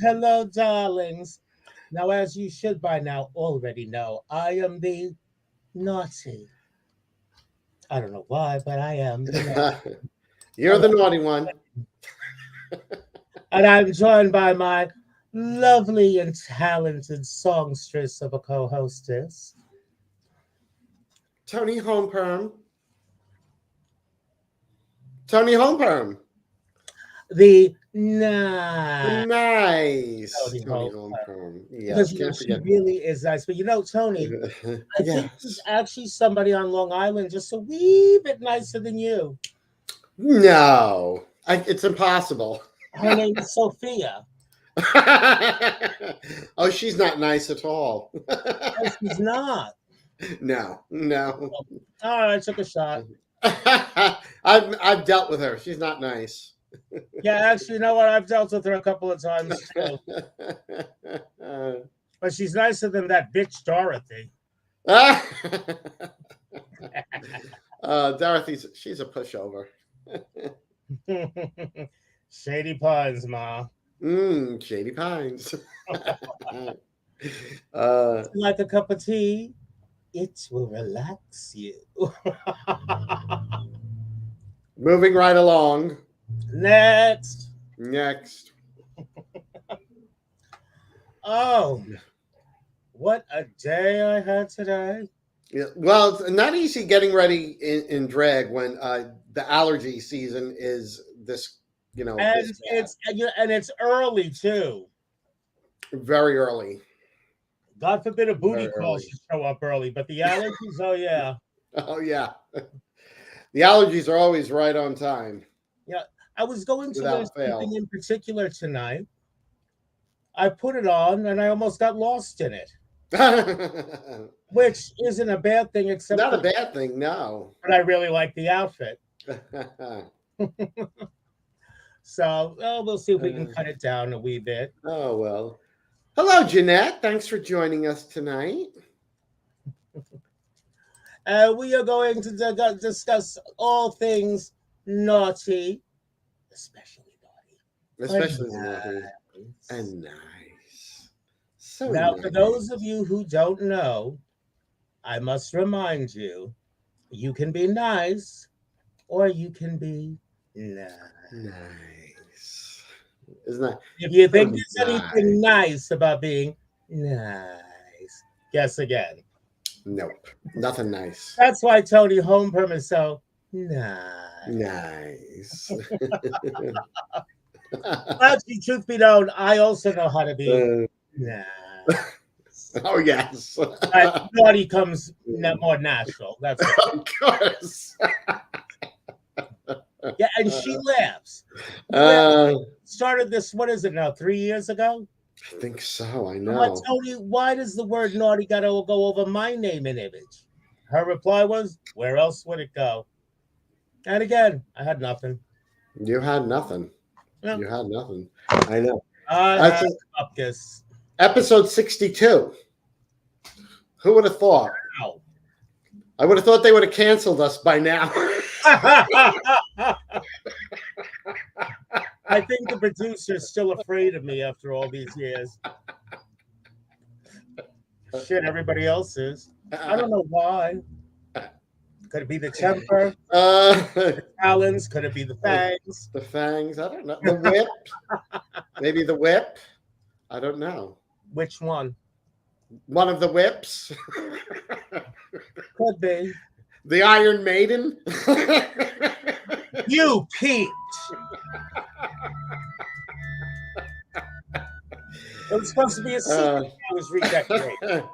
hello, darlings. Now, as you should by now already know, I am the naughty. I don't know why, but I am the naughty. You're the naughty one. And I'm joined by my lovely and talented songstress of a co hostess. Tony Homeperm. Tony Homeperm. The nice Nice. Tony Tony Hope. Homeperm. Because, Yes, can't she forget. really is nice. But, Tony, I think there's Yes. actually somebody on Long Island just a wee bit nicer than you. No, it's impossible. Her name is Sophia. Oh, she's not nice at all. No, she's not. No, no. All right, I took a shot. I've dealt with her. She's not nice. Yeah, actually, you know what? I've dealt with her a couple of times too. But she's nicer than that bitch Dorothy. She's a pushover. Shady Pines, Ma. Shady Pines. Like a cup of tea, it will relax you. Moving right along. Next. Next. Oh, what a day I had today. Yeah, well, it's not easy getting ready in drag when the allergy season is this, And it's early too. very early. God forbid a booty Very call early. should show up early, but the allergies, oh yeah. Oh yeah, the allergies are always right on time. Yeah, I was going to wear Without fail. something in particular tonight. I put it on and I almost got lost in it, which isn't a bad thing, except Not a bad thing, no. but I really like the outfit. So we'll see if we can cut it down a wee bit. Oh well. Hello, Jeanette. Thanks for joining us tonight. We are going to discuss all things naughty, especially naughty. Especially the Nice. naughty and nice. So Now, nice. for those of you who don't know, I must remind you, you can be nice or you can be nice. Nice. Isn't that? If you think so there's anything nice about being nice, guess again. Nope. Nothing nice. That's why Toni Homeperm is so nice. Nice. Actually, truth be known, I also know how to be nice. Oh yes. But naughty comes more natural. That's it. Of course. Yeah, and she laughs. I Started this, what is it now, 3 years ago? think so. I I'm know. like, Tony, why does the word naughty gotta go over my name and image? Her reply was, where else would it go? And again, I had nothing. You had nothing. No. You had nothing. I know. I That's had upkiss. episode 62. Who would have thought? Wow. I would have thought they would have canceled us by now. I think the producer's still afraid of me after all these years. Shit, everybody else is. I don't know why. Could it be the temper? The talons? Could it be the fangs? The fangs? I don't know. The whip? Maybe the whip? I don't know. Which one? One of the whips? Could be. The Iron Maiden? You peeped. It was supposed to be a secret. I was redecorating.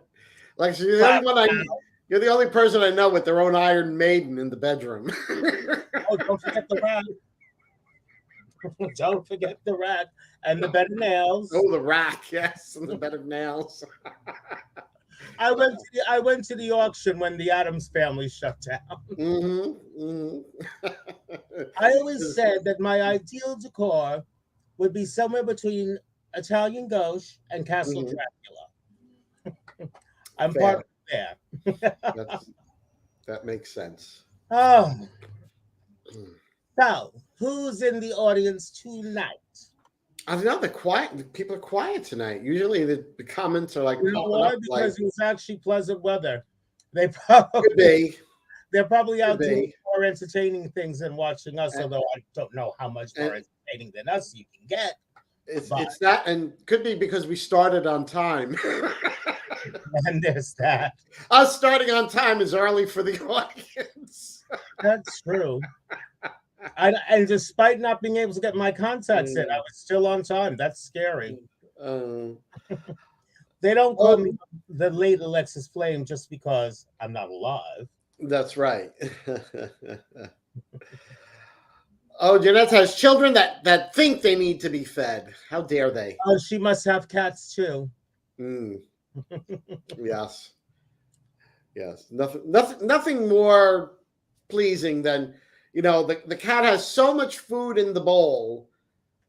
Like you're the only person I know with their own Iron Maiden in the bedroom. Oh, don't forget the rat. Don't forget the rat and the bed of nails. Oh, the rack, yes, and the bed of nails. I went to the auction when the Addams family shut down. Mm-hmm, mm-hmm. I always said that my ideal decor would be somewhere between Italian gauche and Castle Dracula. I'm Fair. part of there. That makes sense. Oh, so who's in the audience tonight? I don't know. The quiet people are quiet tonight. Usually the comments are like You know popping why? up. Like Because it was actually pleasant weather. They could probably be, they're probably could out doing be. more entertaining things than watching us. And, Although I don't know how much more and entertaining than us you can get. But it's that, and could be because we started on time. and there's that. Us starting on time is early for the audience. That's true. And despite not being able to get my contacts in, I was still on time. That's scary. Uh, They don't call oh, me the late Alexis Flame just because I'm not alive. that's right. Oh, Jeanette has children that think they need to be fed. How dare they? Oh, she must have cats too. Mm, yes, yes. Nothing more pleasing than the cat has so much food in the bowl,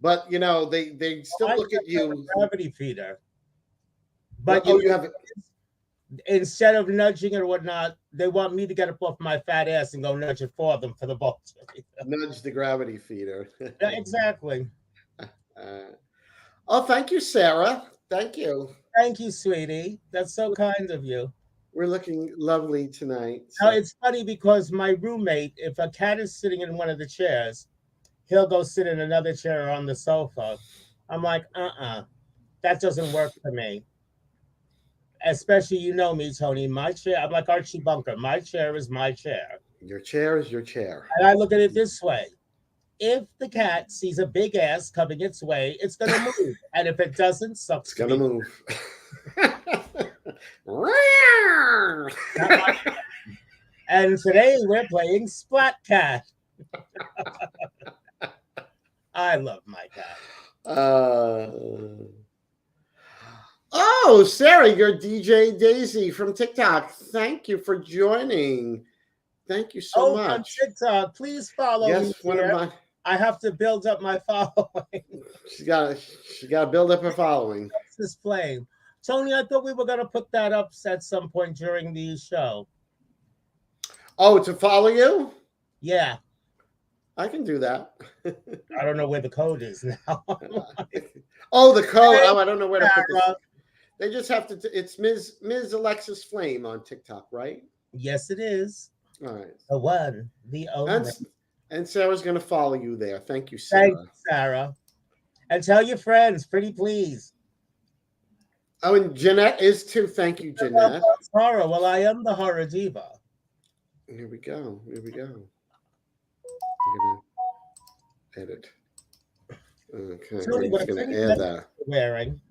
but they still I look at just have you. a gravity feeder. Well, But oh, you have instead of nudging it or whatnot, they want me to get up off my fat ass and go nudge it for them for the ball. nudge the gravity feeder. Yeah, exactly. Oh, thank you, Sarah. Thank you. Thank you, sweetie. That's so kind of you. We're looking lovely tonight. Now, So. it's funny because my roommate, if a cat is sitting in one of the chairs, he'll go sit in another chair on the sofa. I'm like, that doesn't work for me. Especially, you know me, Tony. My chair, I'm like Archie Bunker. My chair is my chair. Your chair is your chair. And I look at it this way. If the cat sees a big ass coming its way, it's going to move. And if it doesn't, sucks. It's going to move. And today we're playing Splat Cat. I love my cat. Oh, Sarah, you're DJ Daisy from TikTok. Thank you for joining. Thank you so much. On TikTok, please follow me. Yes, one of my. I have to build up my following. She got to build up her following. This flame, Tony. I thought we were gonna put that up at some point during the show. Oh, to follow you? Yeah, I can do that. I don't know where the code is now. Oh, the code. Oh, I don't know where to put this. Sarah. They just have to. It's Ms. Alexis Flame on TikTok, right? Yes, it is. All right. The one, the only. And Sarah's going to follow you there. Thank you, Sarah. Thank you, Sarah. And tell your friends, pretty please. Oh, and Jeanette is too. Thank you, Jeanette. Horror. Well, I am the horror diva. Here we go. Here we go. I'm going to edit. Okay. Tony, I'm just going to add that. Wearing.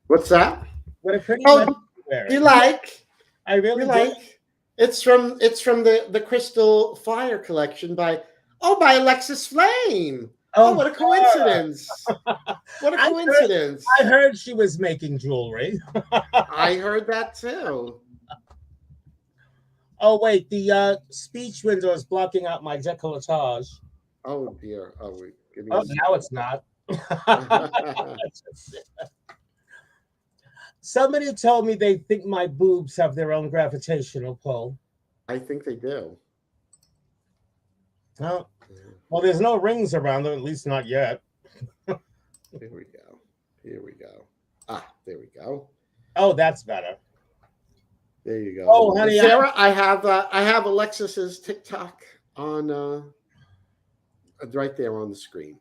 What's that? What a pretty wearing. You like? I really like. do. It's from the Crystal Fire collection by Alexis Flame. Oh, what a coincidence. What a coincidence. I heard she was making jewelry. I heard that too. Oh, wait, the speech window is blocking out my décolletage. Oh, dear. Oh, give me now it's not. Somebody told me they think my boobs have their own gravitational pull. I think they do. Oh, well, there's no rings around them, at least not yet. Here we go. Here we go. Ah, there we go. Oh, that's better. There you go. Oh, honey, Sarah, I have Alexis's TikTok on right there on the screen.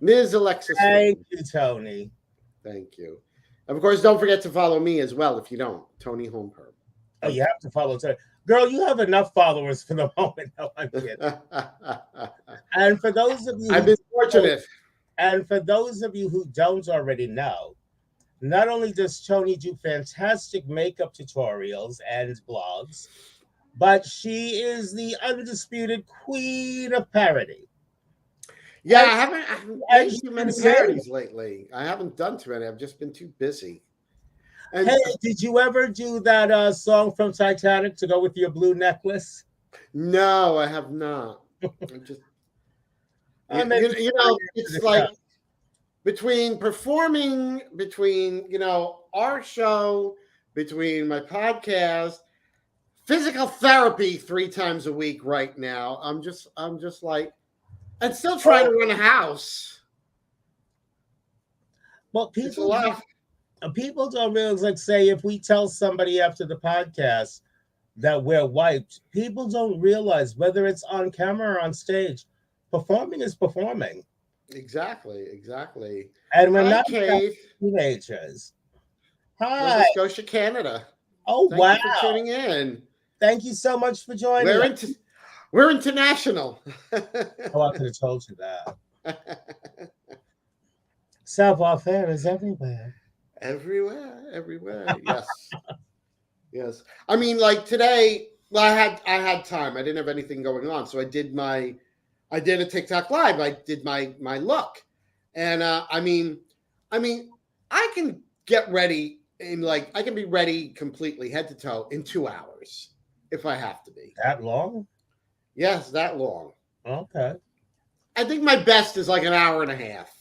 Ms. Alexis. Thank you, Tony. Thank you. Of course, don't forget to follow me as well if you don't. Toni Homeperm. Oh, you have to follow Tony. Girl, you have enough followers for the moment. No, I'm kidding. And for those of you, I've been fortunate. And for those of you who don't already know, not only does Toni do fantastic makeup tutorials and blogs, but she is the undisputed queen of parody. Yeah, I haven't done too many parodies lately. I haven't done too many. I've just been too busy. And hey, did you ever do that song from Titanic to go with your blue necklace? No, I have not. Just, it's like between performing, between our show, between my podcast, physical therapy 3 times a week right now. I'm just like, and still trying to run a house. Well, It's a lot. people don't realize, like, say, if we tell somebody after the podcast that we're wiped, people don't realize whether it's on camera or on stage, performing is performing. Exactly. Exactly. And we're Hi, not Kate. teenagers. Nova Hi. Scotia, Canada. Oh, Thank wow. you for tuning in. Thank you so much for joining We're us. into we're international. Oh, I could have told you that. Savoir faire is everywhere. Everywhere. Yes. Yes. I mean, like today, well, I had time. I didn't have anything going on, so I did a TikTok live. I did my look, and I mean, I can get ready in like I can be ready completely head to toe in 2 hours if I have to be. That long? Yes, that long. Okay. I think my best is like an hour and a half.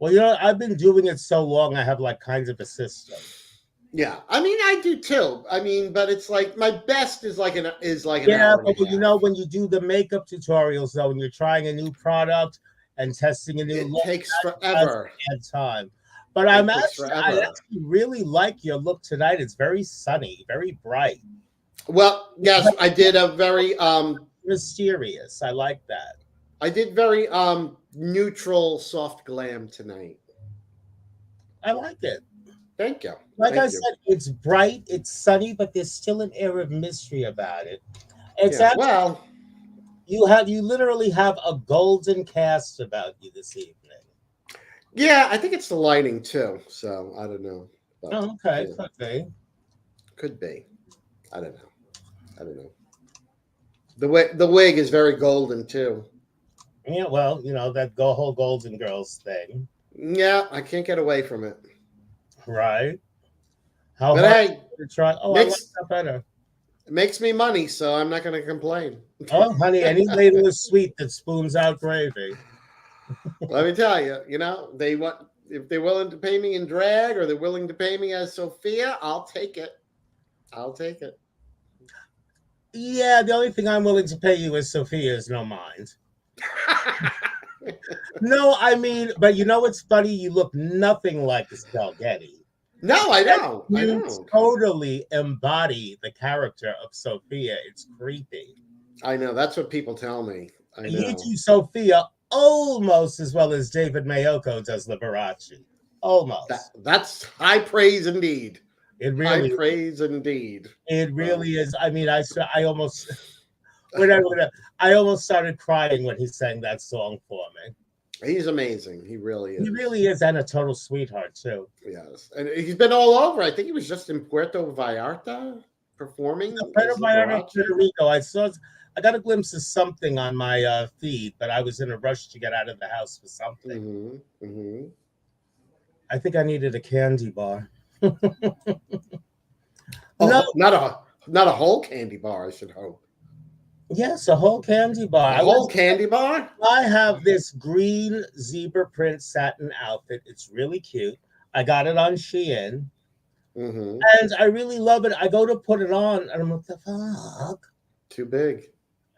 Well, you know, I've been doing it so long, I have like kinds of a system. Yeah, I mean, I do too. I mean, but it's like my best is like an Yeah, hour and but a half. you know, when you do the makeup tutorials, though, when you're trying a new product and testing a new It look, takes that forever. does add time. But It I takes forever. actually really like your look tonight. It's very sunny, very bright, Well, yes, I did a very mysterious. I like that. I did very neutral, soft glam tonight. I like it. Thank you. Like Thank I you. said, it's bright, it's sunny, but there's still an air of mystery about it. It's Yeah. actually Well, you literally have a golden cast about you this evening. yeah, I think it's the lighting too. So I don't know. But, Oh, okay, yeah, could be. could be. I don't know. I don't know. The wig is very golden too. Yeah, well, you know that whole Golden Girls thing, Yeah, I can't get away from it. right? How But hard hey, to try? Oh, I like makes that better. it makes me money, so I'm not going to complain. Oh, honey, any ladle is sweet that spoons out gravy. Let me tell you, you know, they want if they're willing to pay me in drag or they're willing to pay me as Sophia, I'll take it. I'll take it. Yeah, the only thing I'm willing to pay you is Sophia's no mind. No, I mean, but you know what's funny? You look nothing like Estelle Getty. No, I know. I You know. totally embody the character of Sophia. It's creepy. I know. That's what people tell me. I know. You do Sophia almost as well as David Mayoko does Liberace. Almost. That's high praise indeed. It really, High praise indeed. it really is. I mean, I almost, I almost started crying when he sang that song for me. He's amazing. He really is. He really is, and a total sweetheart too. Yes, and he's been all over. I think he was just in Puerto Vallarta performing. Puerto as Vallarta, Liberace. Puerto Rico. I got a glimpse of something on my feed, but I was in a rush to get out of the house for something. Mm-hmm, mm-hmm. I think I needed a candy bar. Oh, No, not a whole candy bar. I should hope. yes, a whole candy bar. A whole candy bar. I have this green zebra print satin outfit. It's really cute. I got it on Shein, Mm-hmm. and I really love it. I go to put it on, and I'm like, the fuck. Too big.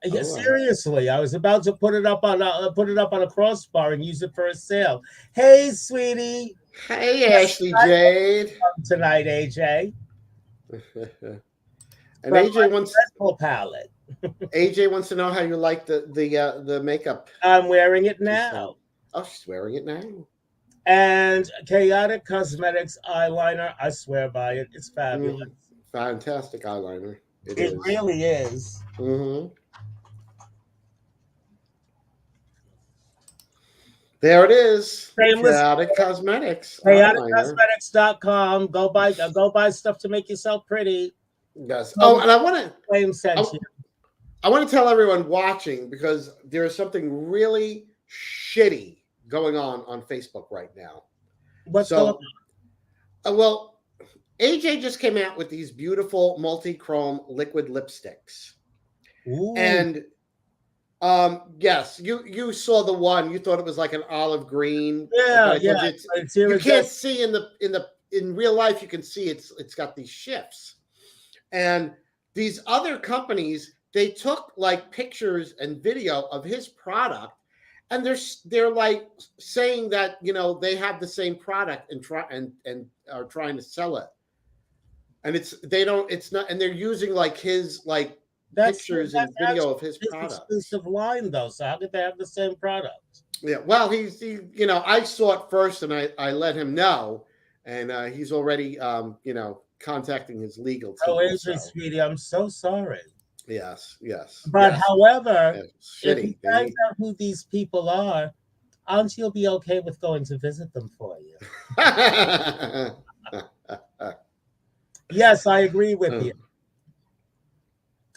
Yeah, Oh, seriously, I was about to put it up on a crossbar and use it for a sale. Hey, sweetie, Hey, Ashley Jade. tonight, AJ. And AJ wants Palette. AJ wants to know how you like the makeup. I'm wearing it now. Oh, she's wearing it now. And Chaotic Cosmetics eyeliner. I swear by it. It's fabulous. Fantastic eyeliner. It It is. really is. Mm-hmm. There it is. Shameless. Chaotic Cosmetics. eyeliner. ChaoticCosmetics.com. Go buy stuff to make yourself pretty. Yes. Oh, and I want Flame sent you. to tell everyone watching because there is something really shitty going on Facebook right now. What's going on? Well, AJ just came out with these beautiful multi-chrome liquid lipsticks. Ooh. And yes, you saw the one. You thought it was like an olive green. Yeah, but yeah. You can't see in real life. You can see it's got these shifts, and these other companies they took like pictures and video of his product, and they're like saying that they have the same product and are trying to sell it, and it's not, and they're using like his like pictures and that's video actually of his his products. exclusive line, though. So how could they have the same product? Yeah, well, I saw it first, and I let him know, and he's already contacting his legal Oh, team. Adrian, So sweetie, I'm so sorry. yes, yes, But yes. however, Yeah, if he shitty. They finds need. out who these people are, aren't you be okay with going to visit them for you? Yes, I agree with you.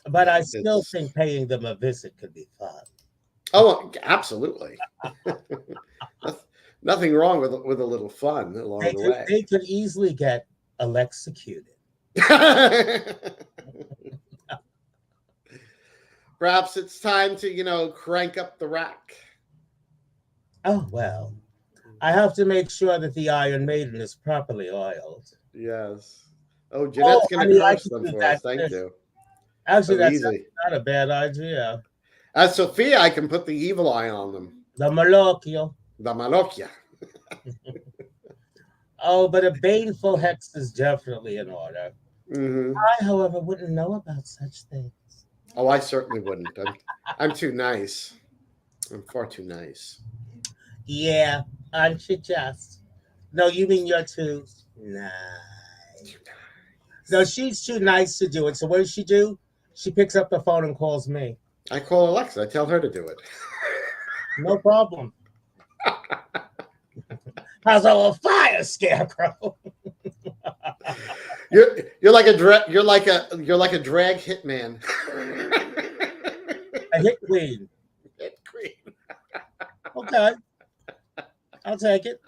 But Yeah, I still it's think paying them a visit could be fun. absolutely. Nothing wrong with a little fun along the way. They could easily get electrocuted. Perhaps it's time to crank up the rack. Oh well. I have to make sure that the Iron Maiden is properly oiled. Yes. Oh, Oh, Jeanette's gonna honey, I curse can them do for us. that Thank too. you. Actually, Oh, that's easy. not a bad idea. As Sophia, I can put the evil eye on them. The Malocchio. The Malocchia. Oh, but a baneful hex is definitely in order. Hmm. I, however, wouldn't know about such things. Oh, I certainly wouldn't. I'm too nice. I'm far too nice. Yeah, aren't you just? No, you mean you're too nice. No, she's too nice to do it. So what does she do? She picks up the phone and calls me. I call Alexa. I tell her to do it. No problem. How's our fire, Scarecrow? You're like a you're like a drag hitman. A hit queen. Hit queen. Okay, I'll take it.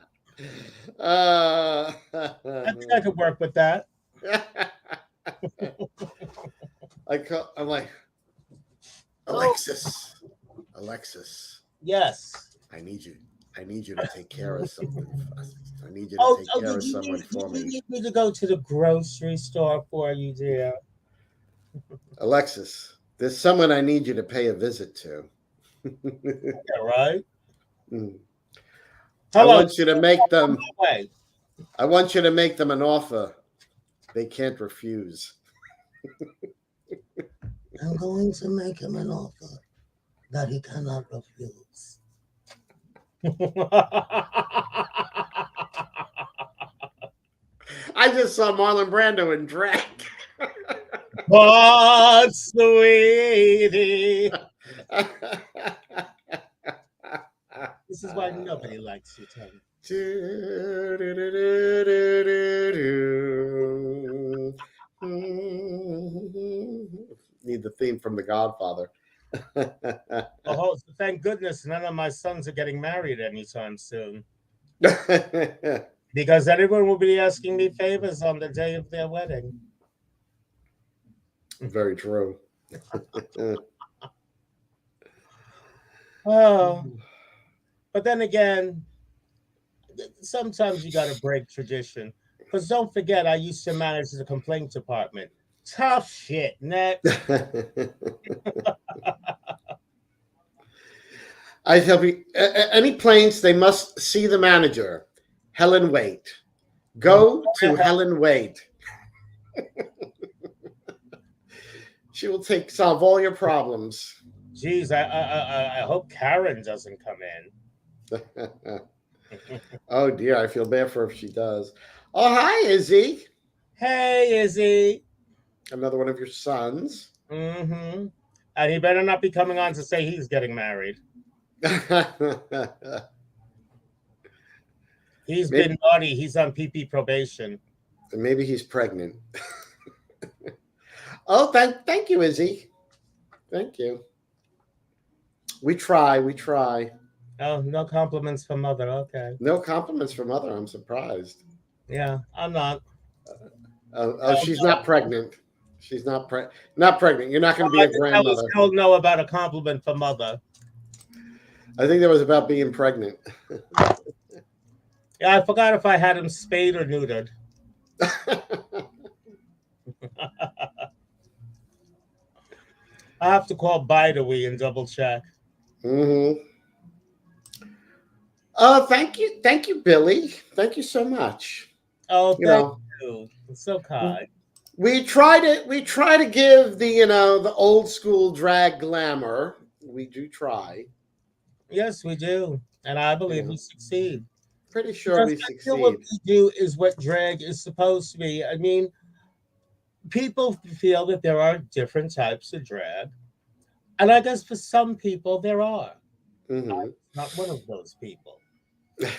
Uh, I think I could work with that. I'm like Oh, Alexis. Alexis, yes. I need you. I need you to take care of something. I need you to Oh, take oh, care of someone for did you me. need me to go to the grocery store for you, dear? Alexis, there's someone I need you to pay a visit to. Yeah, right. Mm. I Hello, want you to make on them. my way. I want you to make them an offer they can't refuse. I'm going to make him an offer that he cannot refuse. I just saw Marlon Brando in drag. But sweetie, this is why nobody likes you, Tony. Need the theme from The Godfather. Oh, thank goodness none of my sons are getting married anytime soon. Because everyone will be asking me favors on the day of their wedding. Very true. Oh, but then again, sometimes you got to break tradition. Because don't forget, I used to manage the complaint department. Tough shit. Next. I tell you, any planes, they must see the manager, Helen Wade. Go to Helen Wade. She will solve all your problems. Geez, I hope Karen doesn't come in. Oh dear, I feel bad for her if she does. Oh, hi, Izzy. Hey, Izzy. Another one of your sons. Mm-hmm. And he better not be coming on to say he's getting married. He's maybe, been naughty. He's on PP probation. maybe he's pregnant. Oh, thank you, Izzy. Thank you. We try. We try. Oh, no compliments from mother. Okay. No compliments from mother. I'm surprised. Yeah, I'm not. Oh, she's not pregnant. She's not pregnant. You're not going to be a I was grandmother. told no about a compliment from mother. I think that was about being pregnant. Yeah, I forgot if I had him spayed or neutered. I have to call Bideaway and double check. Mm-hmm. Oh, thank you, Billy. Thank you so much. Oh, You thank know, you. It's so kind. we try to give the the old school drag glamour. We do try. Yes, we do. And I You believe we know, succeed. pretty sure Because we I feel what succeed. we do is what drag is supposed to be. I mean, people feel that there are different types of drag. And I guess for some people, there are. I'm Hmm. not one of those people.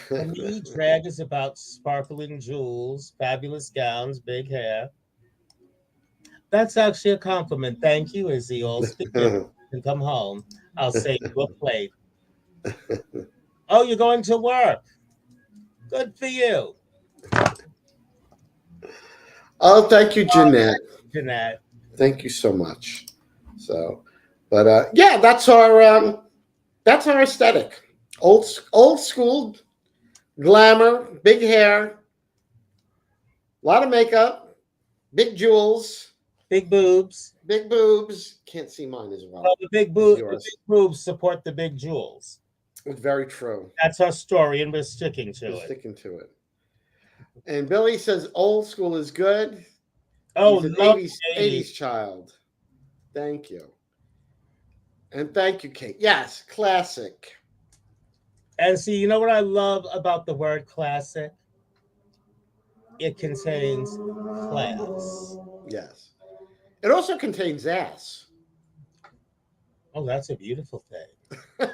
For me, drag is about sparkling jewels, fabulous gowns, big hair. That's actually a compliment. Thank you, Izzy. All stitches can come home. I'll save you a plate. Oh, you're going to work. Good for you. Oh, thank you, Jeanette. Jeanette. Thank you so much. So, but yeah, that's our aesthetic. Old school glamour, big hair, a lot of makeup, big jewels, Big boobs. big boobs. Can't see mine as Well, well the big as the yours. big boobs support the big jewels. It's very true. That's our story, and we're sticking We're to it. sticking to it. And Billy says old school is good. Oh, He's an love the 80s. 80s child. Thank you. And thank you, Kate. Yes, classic. And see, you know what I love about the word classic? It contains class. Yes. It also contains ass. Oh, that's a beautiful thing.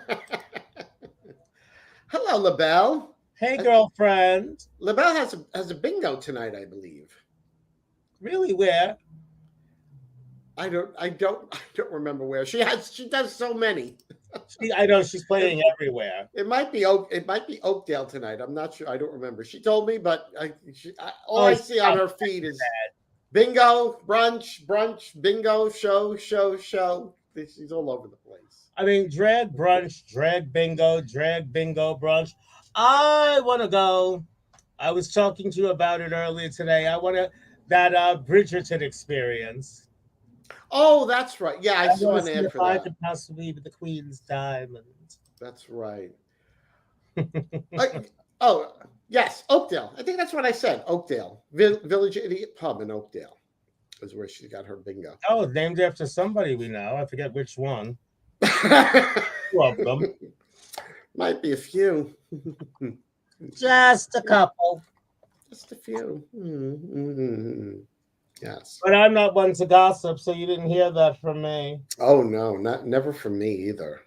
Hello, LaBelle. Hey, Uh, girlfriend. LaBelle has a bingo tonight, I believe. Really, where? I don't remember where. She does so many. I know she's It, playing everywhere. it might be Oakdale tonight. I'm not sure. I don't remember. She told me, but all Oh, I she's see on not her feed is bingo, brunch, bingo, show. She's all over the place. I mean, drag brunch, drag bingo brunch. I want to go. I was talking to you about it earlier today. I want to that Bridgerton experience. Oh, that's right. Yeah, I I saw want to an see ad if for I that. could possibly be the Queen's diamond. That's right. Oh, yes, Oakdale. I think that's what I said. Oakdale, Village Idiot Pub in Oakdale is where she got her bingo. Oh, named after somebody we know. I forget which one. Two of them. Might be a few. Just a couple. Just a few. Mm-hmm. Yes. But I'm not one to gossip, so you didn't hear that from me. Oh no, not never for me either.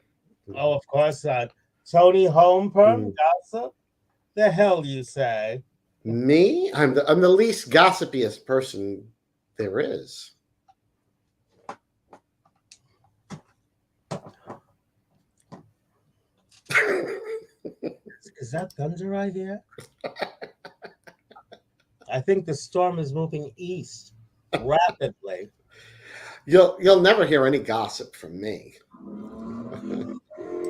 Oh, of course not. Toni Homeperm Mm. gossip? The hell you say? Me? I'm the least gossipiest person there is. Is that thunder right here? I think the storm is moving east rapidly. You'll never hear any gossip from me.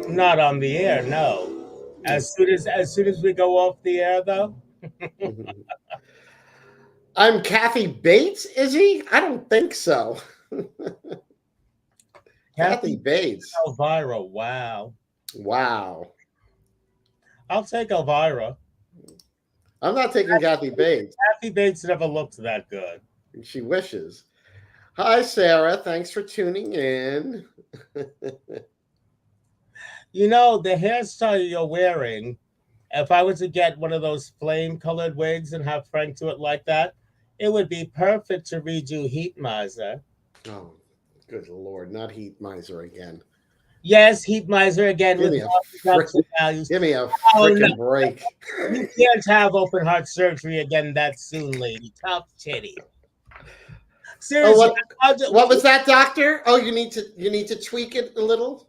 Not on the air, no. As soon as we go off the air, though, I'm Kathy Bates, is he? I don't think so. Kathy Kathy Bates. Elvira. Wow, Wow. I'll take Elvira. I'm not taking Kathy Bates. Kathy Bates never looked that good. She wishes. Hi, Sarah. Thanks for tuning in. You know the hairstyle you're wearing. If I were to get one of those flame-colored wigs and have Frank do it like that, it would be perfect to redo Heat Miser. Oh, good Lord. Not Heat Miser again. Yes, Heat Miser again Give with me a more production values. give me a Oh no, freaking break. you can't have open heart surgery again that soon, lady. Tough titty. Oh, Seriously, what was that, doctor? Oh, you need to tweak it a little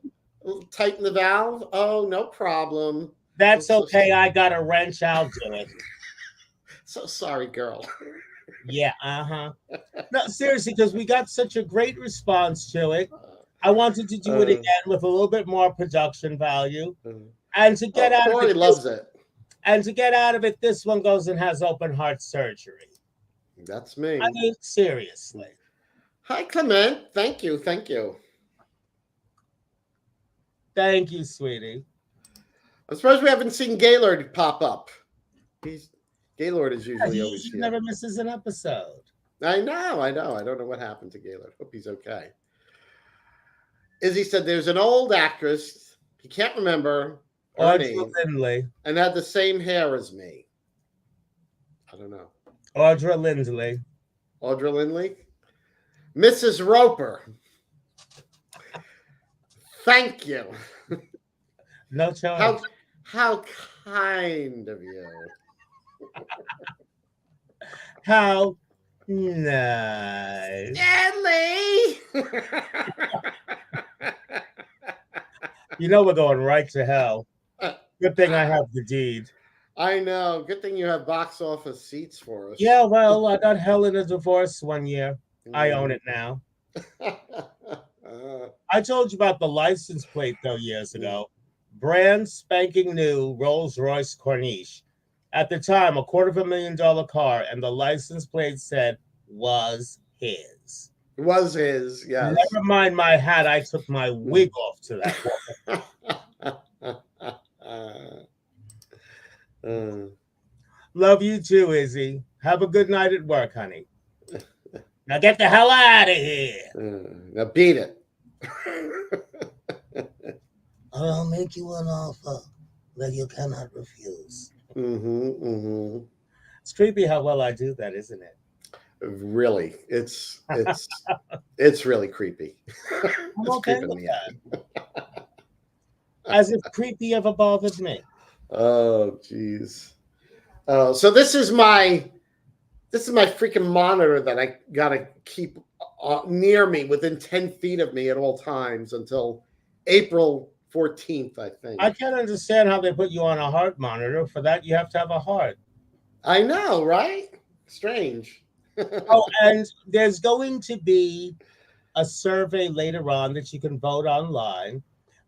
tighten the valve. Oh, no problem. I'm that's so okay. I got a wrench. I'll do it. so sorry, girl. Yeah, uh-huh. No, seriously, because we got such a great response to it. I wanted to do it Uh, again with a little bit more production value. uh, And to get oh, out of it Corey loves it. this one goes and has open heart surgery. That's I me. mean, seriously. Hi, Clement. Thank you. Thank you. Thank you, sweetie. I suppose we haven't seen Gaylord pop up. Gaylord is usually always He here. never misses an episode. I know. I don't know what happened to Gaylord. Hope he's okay. Izzy said there's an old actress. He can't remember her Audra name Lindley. and had the same hair as me. I don't know. Audra Lindley. Audra Lindley? Mrs. Roper. Thank you. No charge. How kind of you. How nice. Stanley! You know we're going right to hell. Good thing I have the deed. I know. Good thing you have box office seats for us. Yeah, well, I got hell in a divorce one year. I own it now. I told you about the license plate, though, years ago. Brand spanking new Rolls-Royce Corniche. At the time, $250,000 car, and the license plate said, was his. Was his, yes. Never mind my hat, I took my wig off to that. Love you too, Izzy. Have a good night at work, honey. Now get the hell out of here. Now beat it. I'll make you an offer that you cannot refuse. It's creepy how well I do that, isn't it? Really, it's really creepy. I'm okay with that. As if creepy ever bothered me. Oh, jeez. So this is my freaking monitor that I gotta keep near me, within 10 feet of me at all times until April 14th, I think. I can't understand how they put you on a heart monitor. For that, you have to have a heart. I know, right? Strange. Oh, and there's going to be a survey later on that you can vote online,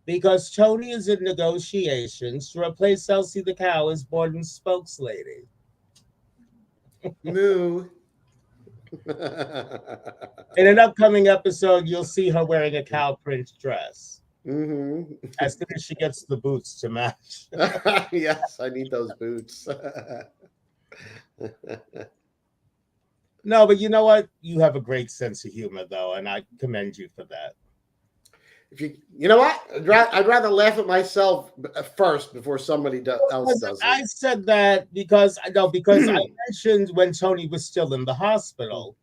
because Toni is in negotiations to replace Elsie the cow as Borden's spokeslady. Moo. In an upcoming episode, you'll see her wearing a cow print dress. As soon as she gets the boots to match. Yes, I need those boots. No, but you know what? You have a great sense of humor, though, and I commend you for that. If you know what? I'd rather laugh at myself first before somebody else does it. I said that because I mentioned when Toni was still in the hospital,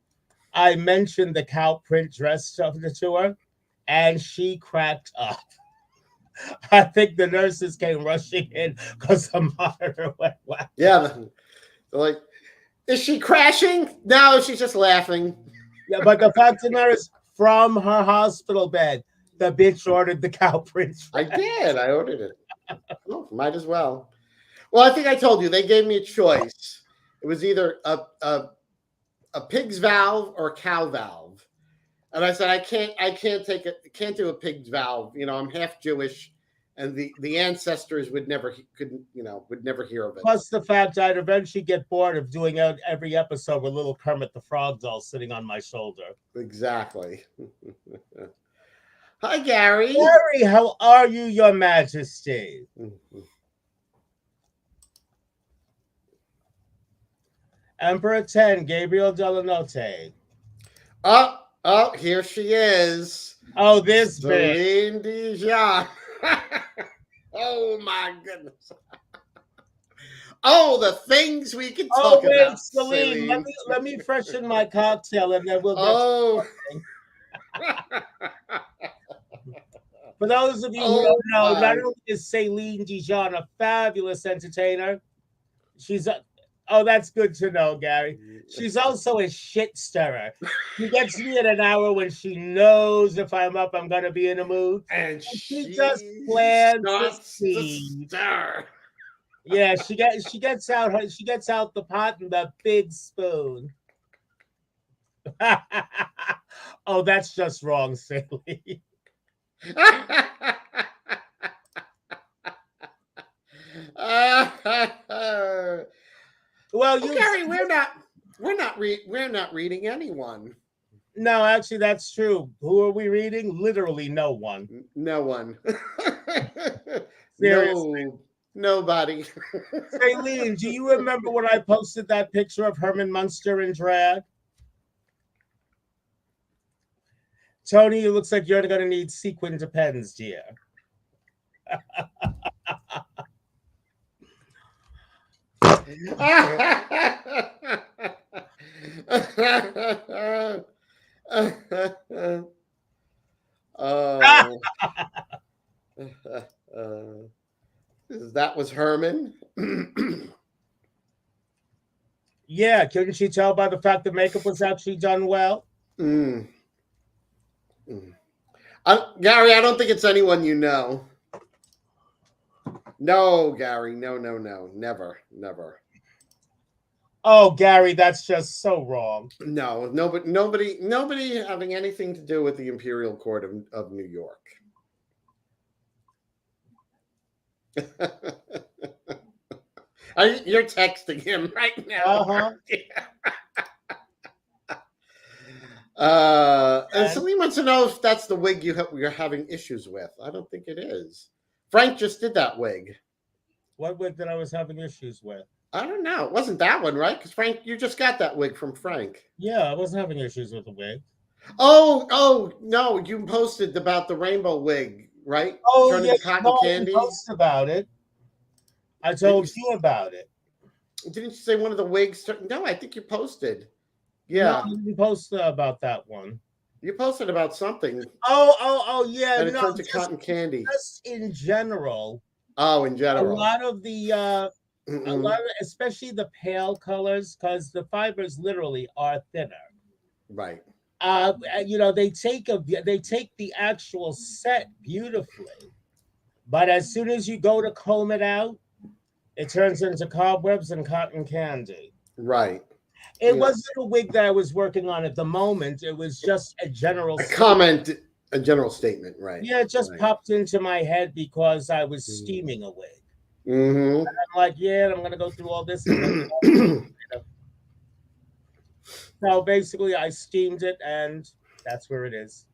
I mentioned the cow print dress stuff to her, and she cracked up. I think the nurses came rushing in because the monitor went whack. Yeah, they're like, is she crashing? No, she's just laughing. Yeah, but the fact of the matter is, from her hospital bed, the bitch ordered the cow print dress. I did. I ordered it. Oh, might as well. Well, I think I told you they gave me a choice. It was either a pig's valve or a cow valve, and I said I can't do a pig's valve. You know, I'm half Jewish, and the ancestors would never hear of it. Plus the fact I'd eventually get bored of doing every episode with little Kermit the Frog doll sitting on my shoulder. Exactly. Hi, Gary. Gary, how are you, Your Majesty? Emperor 10, Gabriel Delanote. Oh, here she is. Oh, this bitch. Celine Dijon. Oh, my goodness. Oh, the things we can talk about. Celine. Let me freshen my cocktail and then we'll get For those of you who don't know, not only is Celine Dijon a fabulous entertainer, that's good to know, Gary. She's also a shit stirrer. She gets me at an hour when she knows if I'm up, I'm going to be in a mood. And she just plants the seed. Yeah, she gets out the pot and the big spoon. Oh, that's just wrong, Celine. Well, Gary, we're not reading anyone. No, actually, that's true. Who are we reading? Literally, no one. No one. Seriously. Nobody. Shailene, do you remember when I posted that picture of Herman Munster in drag? Toni, it looks like you're going to need sequin depends, dear. Oh, that was Herman. Yeah, couldn't you tell by the fact the makeup was actually done well? Mm. Gary, I don't think it's anyone you know. No, Gary, no, never. Oh, Gary, that's just so wrong. No, nobody having anything to do with the Imperial Court of New York. You're texting him right now. And somebody wants to know if that's the wig you're having issues with. I don't think it is. Frank just did that wig. What wig that I was having issues with? I don't know. It wasn't that one, right? Because Frank, you just got that wig from Frank. Yeah, I wasn't having issues with the wig. Oh no! You posted about the rainbow wig, right? Oh, turning yes, cotton no, candy. I posted about it. I told you about it. Didn't you say one of the wigs? No, I think you posted. Yeah, no, I didn't post about that one. You posted about something. Oh, yeah. And it turned to cotton candy. Just in general. Oh, in general. A lot of especially the pale colors, because the fibers literally are thinner. Right. They take the actual set beautifully, but as soon as you go to comb it out, it turns into cobwebs and cotton candy. Right. It wasn't a wig that I was working on at the moment. It was just a general comment, a general statement, right? Yeah, it just popped into my head because I was steaming a wig. Mm-hmm. And I'm like, I'm going to go through all this. So basically, I steamed it, and that's where it is.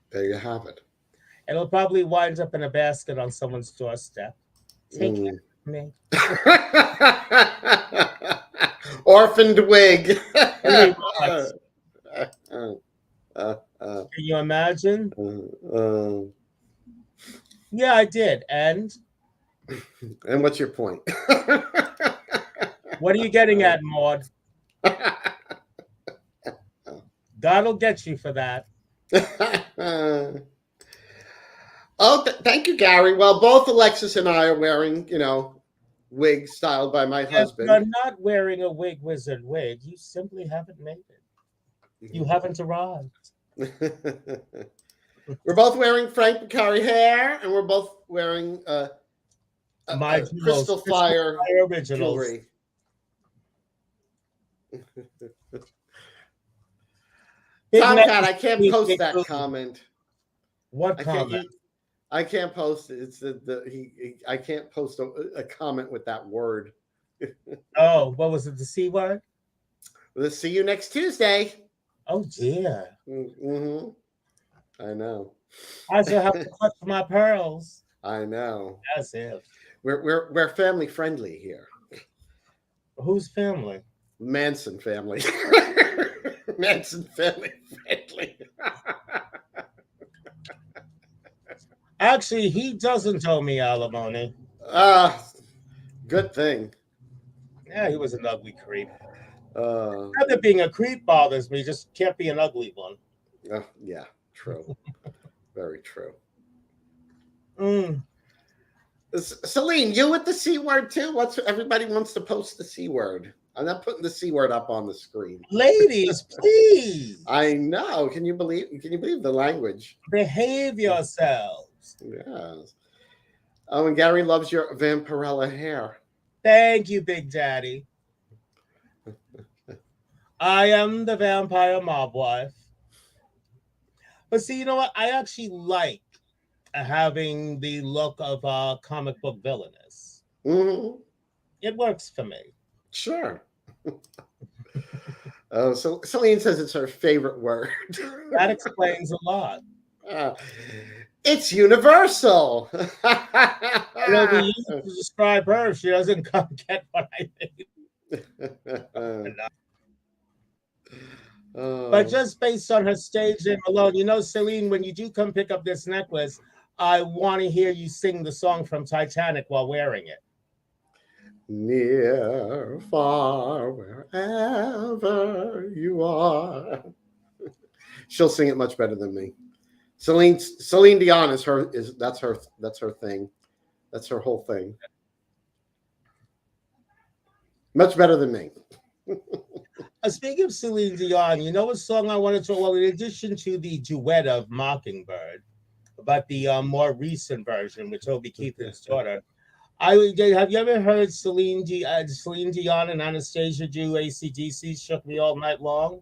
There you have it. It'll probably wind up in a basket on someone's doorstep. Take care of me. Orphaned wig. Can you imagine? Yeah, I did. And what's your point? What are you getting at, Maud? God'll get you for that. Thank you, Gary. Well, both Alexis and I are wearing, wigs styled by my husband. You're not wearing a wig wizard wig. You simply haven't made it. You haven't arrived. We're both wearing Frank and Carrie hair, and we're both wearing my crystal fire jewelry. Tom Cat, I can't post that comment. What comment? I can't post it. It's I can't post a comment with that word. Oh, what was it? The C word? We'll see you next Tuesday. Oh dear. Mm-hmm. I know. I still have to clutch my pearls. I know. That's it. We're family friendly here. Whose family? Manson family. Manson family friendly. Actually, he doesn't owe me alimony. Good thing. Yeah, he was an ugly creep. Not that being a creep bothers me, just can't be an ugly one. Yeah, true. Very true. Celine, you with the C word too? Everybody wants to post the C word. I'm not putting the C word up on the screen. Ladies, please. I know. Can you believe the language? Behave yourselves. Yes. Oh, and Gary loves your Vampirella hair. Thank you, Big Daddy. I am the vampire mob wife. But see, you know what? I actually like having the look of a comic book villainess. Mm-hmm. It works for me. Sure. Oh, so Celine says it's her favorite word. That explains a lot. It's universal. And it'll be used to describe her if she doesn't come get what I need. But Oh, just based on her stage name alone, Celine, when you do come pick up this necklace, I want to hear you sing the song from Titanic while wearing it. near, far, wherever you are. She'll sing it much better than me. Celine Dion that's her thing. That's her whole thing. Much better than me. Speaking of Celine Dion, you know what song I wanted to? Well, in addition to the duet of Mockingbird, but the more recent version with Toby Keith and his daughter. Have you ever heard Celine Dion and Anastasia do AC/DC Shook Me All Night Long?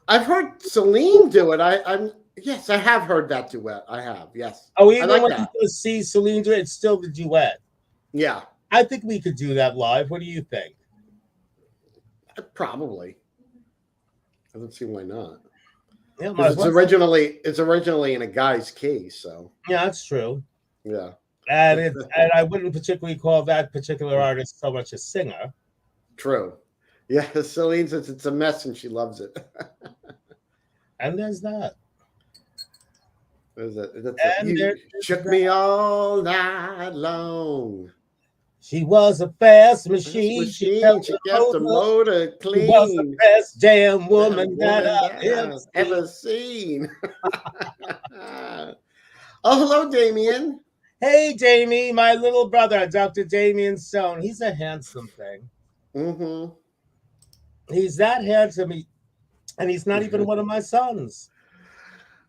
I've heard Celine do it. I'm yes, I have heard that duet. I have, yes. Oh, I even like when you that. go see Celine do it, it's still the duet. Yeah, I think we could do that live. What do you think? probably. I don't see why not. Yeah, Because it's originally in a guy's key, so yeah, that's true. yeah. And I wouldn't particularly call that particular artist so much a singer. True. Yeah, Celine says it's a mess and she loves it. And there's that. And You there's shook that. me all night long. She was a fast This machine. She machine, kept she the kept the motor. motor She was the clean. best damn The woman that woman I've that ever I've seen. ever seen. Oh, hello, Damien. Hey, Jamie, my little brother, Dr. Damien Stone. He's a handsome thing. Mm-hmm. He's that handsome, and he's not even one of my sons.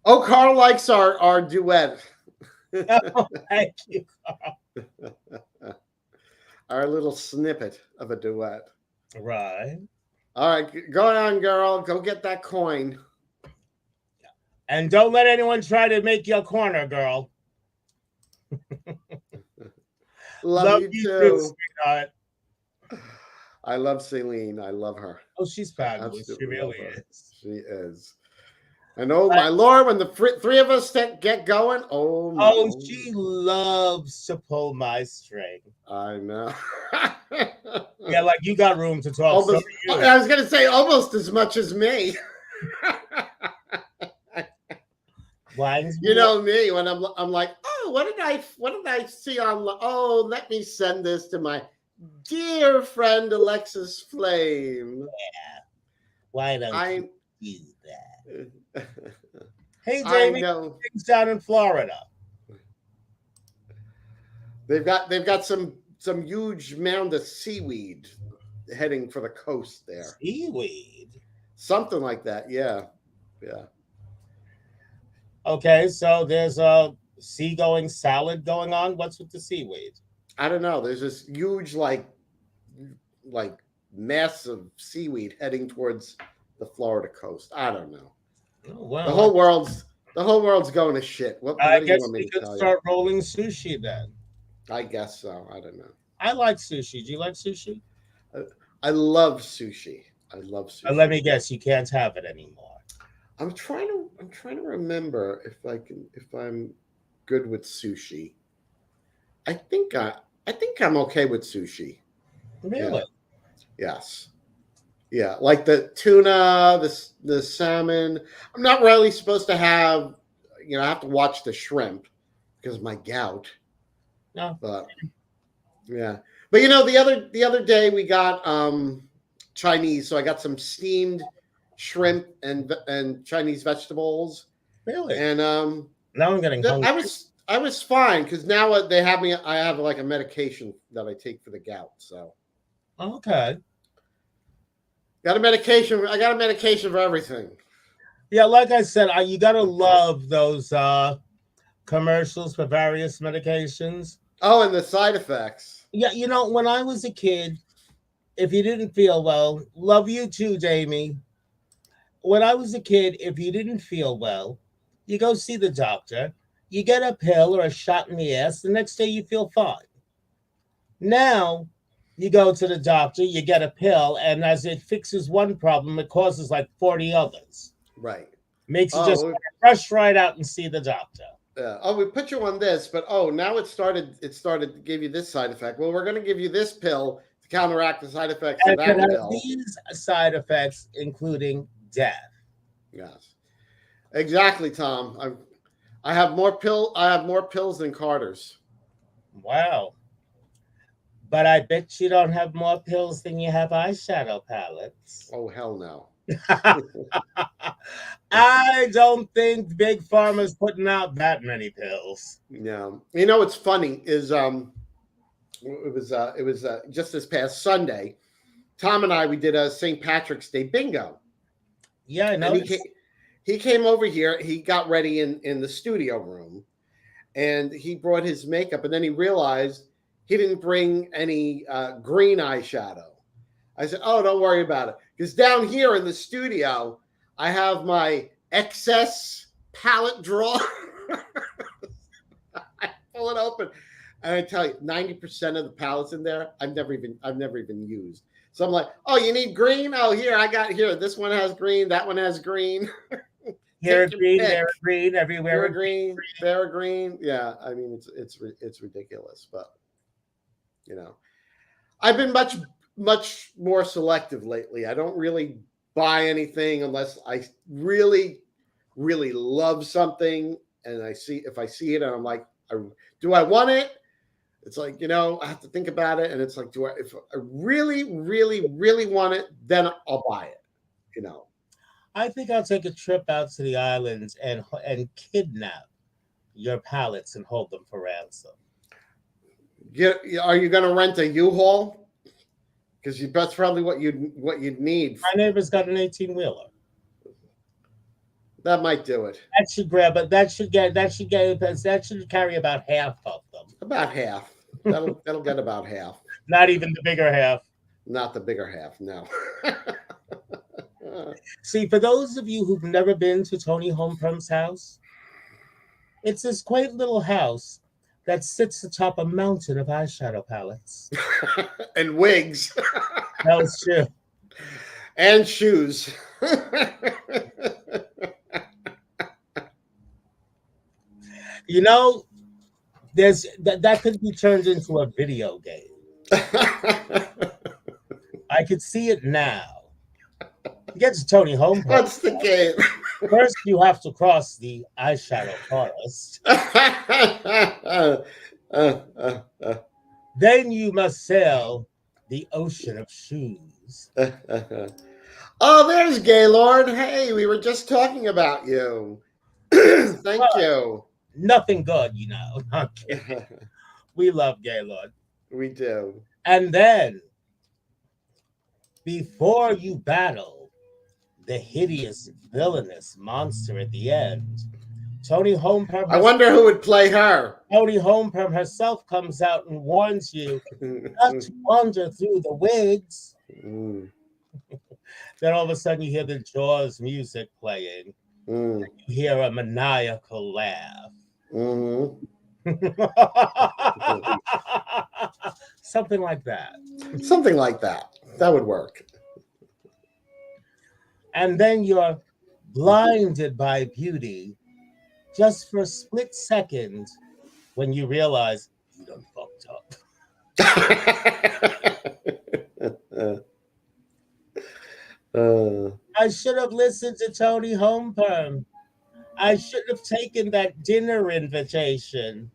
Oh, Carl likes our duet. Oh, thank you, Carl. Our little snippet of a duet. Right. All right, go on, girl. Go get that coin. And don't let anyone try to make your corner, girl. Love you too, too. sweetheart. I love Celine. I love her. Oh, she's I fabulous. She absolutely really love her. is. She is. And oh my lord, when the three of us get going, oh my. Oh, she loves to pull my string. I know. Yeah, like you got room to talk. Almost, So do you. I was gonna say almost as much as me. You know me when I'm like, oh, what did I see on? Oh, let me send this to my dear friend Alexis Flame. Yeah. Why don't you do that? Hey, I Jamie, know. things down in Florida. They've got some huge mound of seaweed heading for the coast there. Seaweed. Something like that. Yeah. Yeah. Okay, so there's a seagoing salad going on. What's with the seaweed? I don't know. There's this huge like massive seaweed heading towards the Florida coast. I don't know. Oh, wow. The whole world's going to shit. What I do you guess want me we to could tell start rolling sushi then. you? I guess so. I don't know. I like sushi. Do you like sushi? I love sushi. I love sushi. Let me guess, you can't have it anymore. I'm trying to remember if I'm good with sushi. I think I'm okay with sushi. Really? Yeah. Yes. Yeah, like the tuna, the salmon. I'm not really supposed to have, I have to watch the shrimp because of my gout. No. But yeah. But the other day we got Chinese, so I got some steamed shrimp and Chinese vegetables. Really? And now I'm getting hungry. I was fine because now they have me. I have like a medication that I take for the gout. So okay. got a medication. I got a medication for everything. Yeah, like I said, you gotta love those commercials for various medications. Oh, and the side effects. Yeah, when I was a kid, if you didn't feel well, love you too, Jamie. When I was a kid, if you didn't feel well, you go see the doctor, you get a pill or a shot in the ass, the next day you feel fine. Now, you go to the doctor, you get a pill, and as it fixes one problem, it causes like 40 others. Right. Makes you just rush right out and see the doctor. Oh, we put you on this, but oh, now it started. It started to give you this side effect. Well, we're going to give you this pill to counteract the side effects of And it that has pill. these side effects, including death. Yes, exactly, Tom. I have more pill. I have more pills than Carter's. Wow. But I bet you don't have more pills than you have eyeshadow palettes. Oh hell no. I don't think Big Pharma's putting out that many pills. No, you know what's funny is it was just this past Sunday. Tom and I we did a St. Patrick's Day bingo, Yeah, I and noticed. he came over here. He got ready in the studio room, and he brought his makeup, and then he realized he didn't bring any green eyeshadow. I said, "Oh, don't worry about it, because down here in the studio, I have my excess palette drawer." I pull it open, and I tell you, 90% of the palettes in there, I've never even used. So I'm like, "Oh, you need green? Oh, here I got here. This one has green. That one has green. Here a Take your green, pick. there a green, everywhere Here a a green, there a green." Yeah, I mean it's ridiculous, but you know, I've been much more selective lately. I don't really buy anything unless I really love something, and if I see it and I'm like, do I want it? It's like, I have to think about it, and it's like, if I really want it, then I'll buy it. You know, I think I'll take a trip out to the islands and kidnap your palettes and hold them for ransom. Are you going to rent a U-Haul? Because that's probably what you'd need. My neighbor's got an 18-wheeler. That might do it. That should grab, but that should carry about half of them. About half. That'll get about half. Not even the bigger half. Not the bigger half, no. See, for those of you who've never been to Toni Homeperm's house, it's this quaint little house that sits atop a mountain of eyeshadow palettes. And wigs. That's true. And shoes. You know, that could be turned into a video game. I could see it now. To get to Toni Homeperm, What's the game? first you have to cross the eyeshadow forest. Then you must sail the ocean of shoes. Oh, there's Gaylord. Hey, we were just talking about you. Thank you. Nothing good, you know. I'm kidding. We love Gaylord. We do. And then, before you battle the hideous, villainous monster at the end, Toni Homeperm. I wonder who would play her. Toni Homeperm herself comes out and warns you not to wander through the wigs. Then all of a sudden you hear the Jaws music playing. You hear a maniacal laugh. Something like that. Something like that. That would work. And then you're blinded by beauty just for a split second when you realize you done fucked up. I should have listened to Toni Homeperm. I should have taken that dinner invitation.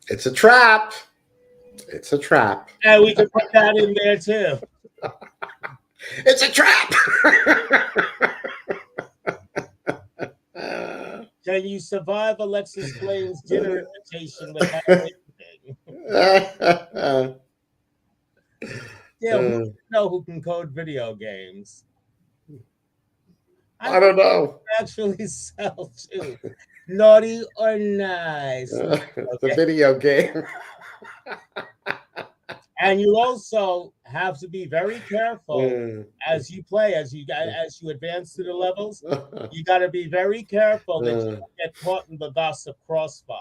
It's a trap. It's a trap. And we can put that in there too. It's a trap. Can you survive Alexis Blaine's dinner invitation without anything? Yeah, we know who can code video games. I don't know. Actually sell too. Naughty or nice. The video game. And you also have to be very careful as you play, as you advance through the levels. You got to be very careful that you don't get caught in the gossip crossfire.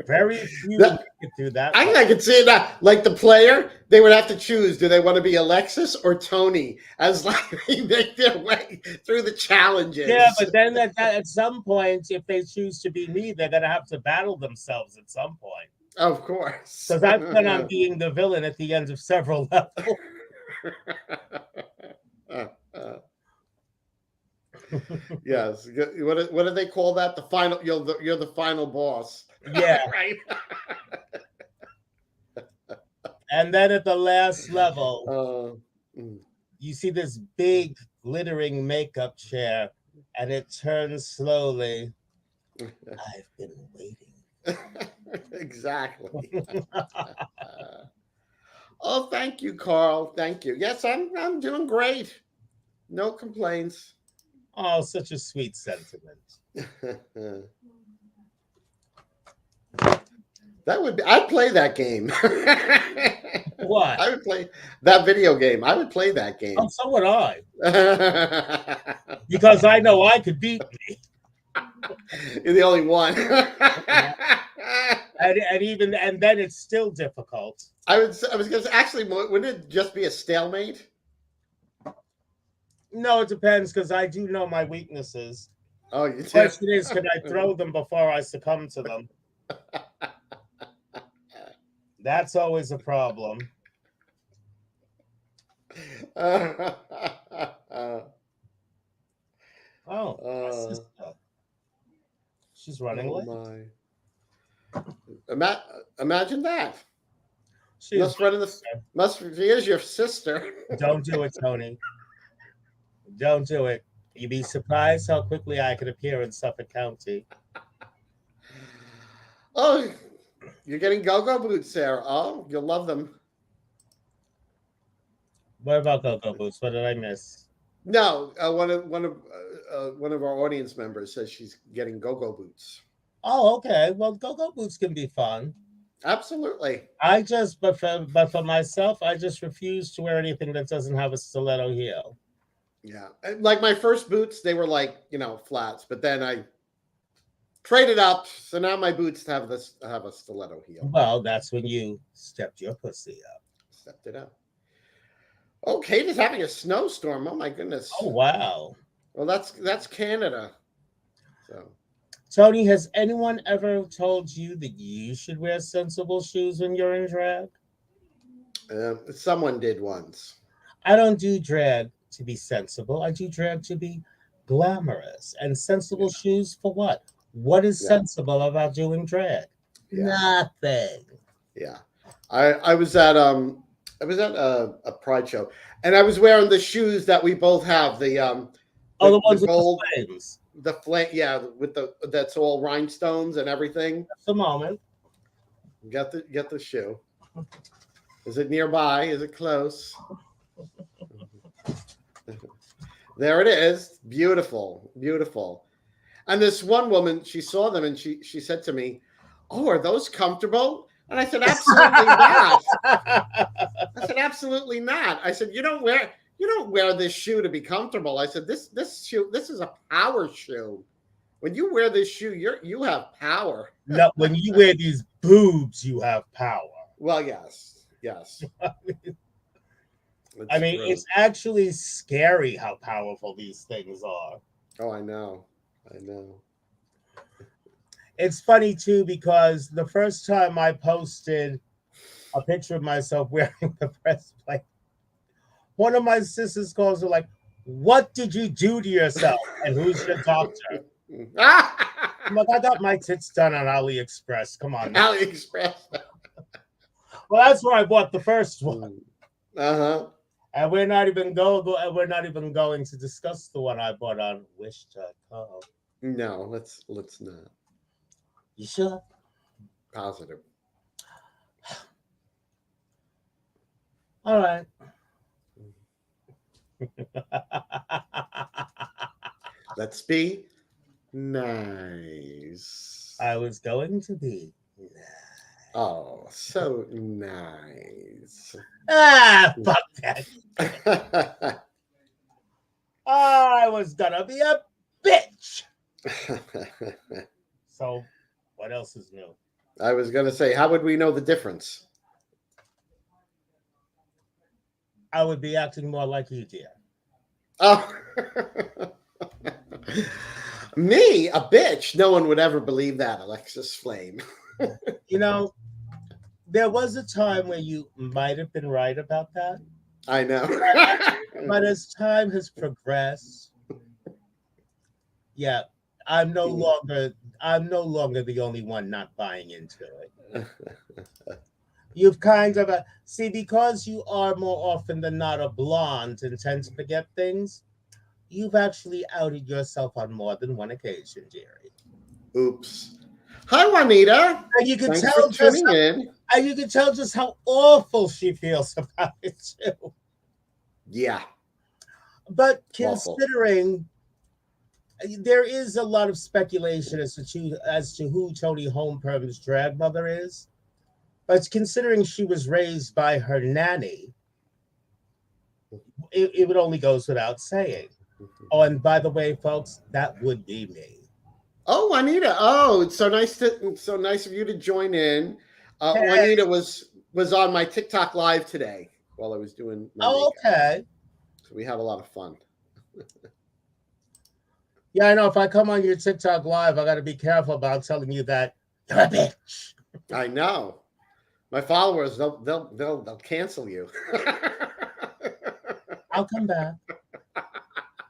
Very few That- make it through that. I can see that. Like the player, they would have to choose: do they want to be Alexis or Toni? As like they make their way through the challenges. Yeah, but then at some point, if they choose to be me, they're gonna have to battle themselves at some point. Of course. Because I plan on being the villain at the end of several levels. Yes. What do they call that? The final. You're the final boss. Yeah. Right. And then at the last level, Mm. you see this big glittering makeup chair, and it turns slowly. I've been waiting. Exactly. Oh, thank you, Carl. Thank you. Yes, I'm doing great. No complaints. Oh, such a sweet sentiment. That would be. I'd play that game. What? I would play that video game. I would play that game. Oh, so would I. Because I know I could beat me. You're the only one. And then it's still difficult. I was going to actually, wouldn't it just be a stalemate? No, it depends because I do know my weaknesses. Oh, you The question is, can I throw them before I succumb to them? That's always a problem. Oh, my sister. She's running late. My. Imagine that. She is your sister. Don't do it, Toni. Don't do it. You'd be surprised how quickly I could appear in Suffolk County. Oh, you're getting go-go boots, Sarah. Oh, you'll love them. What about go-go boots? What did I miss? No, one of our audience members says she's getting go-go boots. Oh, okay. Well, go-go boots can be fun. Absolutely. But for myself, I just refuse to wear anything that doesn't have a stiletto heel. Yeah, like my first boots, they were like flats, but then I traded up, so now my boots have a stiletto heel. Well, that's when you stepped your pussy up. Stepped it up. Oh, Kate is having a snowstorm. Oh my goodness. Oh wow. Well, that's Canada. So, Toni, has anyone ever told you that you should wear sensible shoes when you're in drag? someone did once. I don't do drag to be sensible. I do drag to be glamorous. And sensible shoes for what? What is sensible about doing drag? Yeah. Nothing. Yeah. I was at a pride show, and I was wearing the shoes that we both have. The the ones with gold, the flames. the flame, with that's all rhinestones and everything. Just a moment. Get the shoe. Is it nearby? Is it close? There it is. Beautiful, beautiful. And this one woman, she saw them and she said to me, "Oh, are those comfortable?" And I said, "Absolutely not." I said, "Absolutely not." I said, You don't wear this shoe to be comfortable." I said, This is a power shoe. When you wear this shoe, you have power. No, when you wear these boobs, you have power. Well, yes. I mean, it's actually scary how powerful these things are. Oh, I know. It's funny too because the first time I posted a picture of myself wearing the breastplate, one of my sisters calls her like, "What did you do to yourself? And who's your doctor?" I'm like, "I got my tits done on AliExpress. Come on." AliExpress. Well, that's where I bought the first one. Uh-huh. And we're not even going to discuss the one I bought on Wish.com. No, let's not. You sure? Positive. All right. Let's be nice. I was going to be nice. Oh, so nice. Fuck that. I was gonna be a bitch. So, what else is new? I was going to say, how would we know the difference? I would be acting more like you, dear. Oh, me, a bitch. No one would ever believe that, Alexis Flame. You know, there was a time where you might have been right about that. I know. But as time has progressed, yeah, I'm no longer the only one not buying into it. You've kind of see, because you are more often than not a blonde and tend to forget things. You've actually outed yourself on more than one occasion, Jerry. Oops. Hi, Juanita. And you can Thanks tell for tuning in. and you can tell just how awful she feels about it too. Yeah. But Awful. considering there is a lot of speculation as to who Toni Homeperm's drag mother is, but considering she was raised by her nanny, it would only goes without saying. Oh, and by the way, folks, that would be me. Oh, Juanita. Oh, it's so nice of you to join in. Hey. Juanita was on my TikTok live today while I was doing my makeup. Okay. So we have a lot of fun. Yeah, I know. If I come on your TikTok live, I got to be careful about telling you that you're a bitch. I know. My followers, they'll cancel you. I'll come back.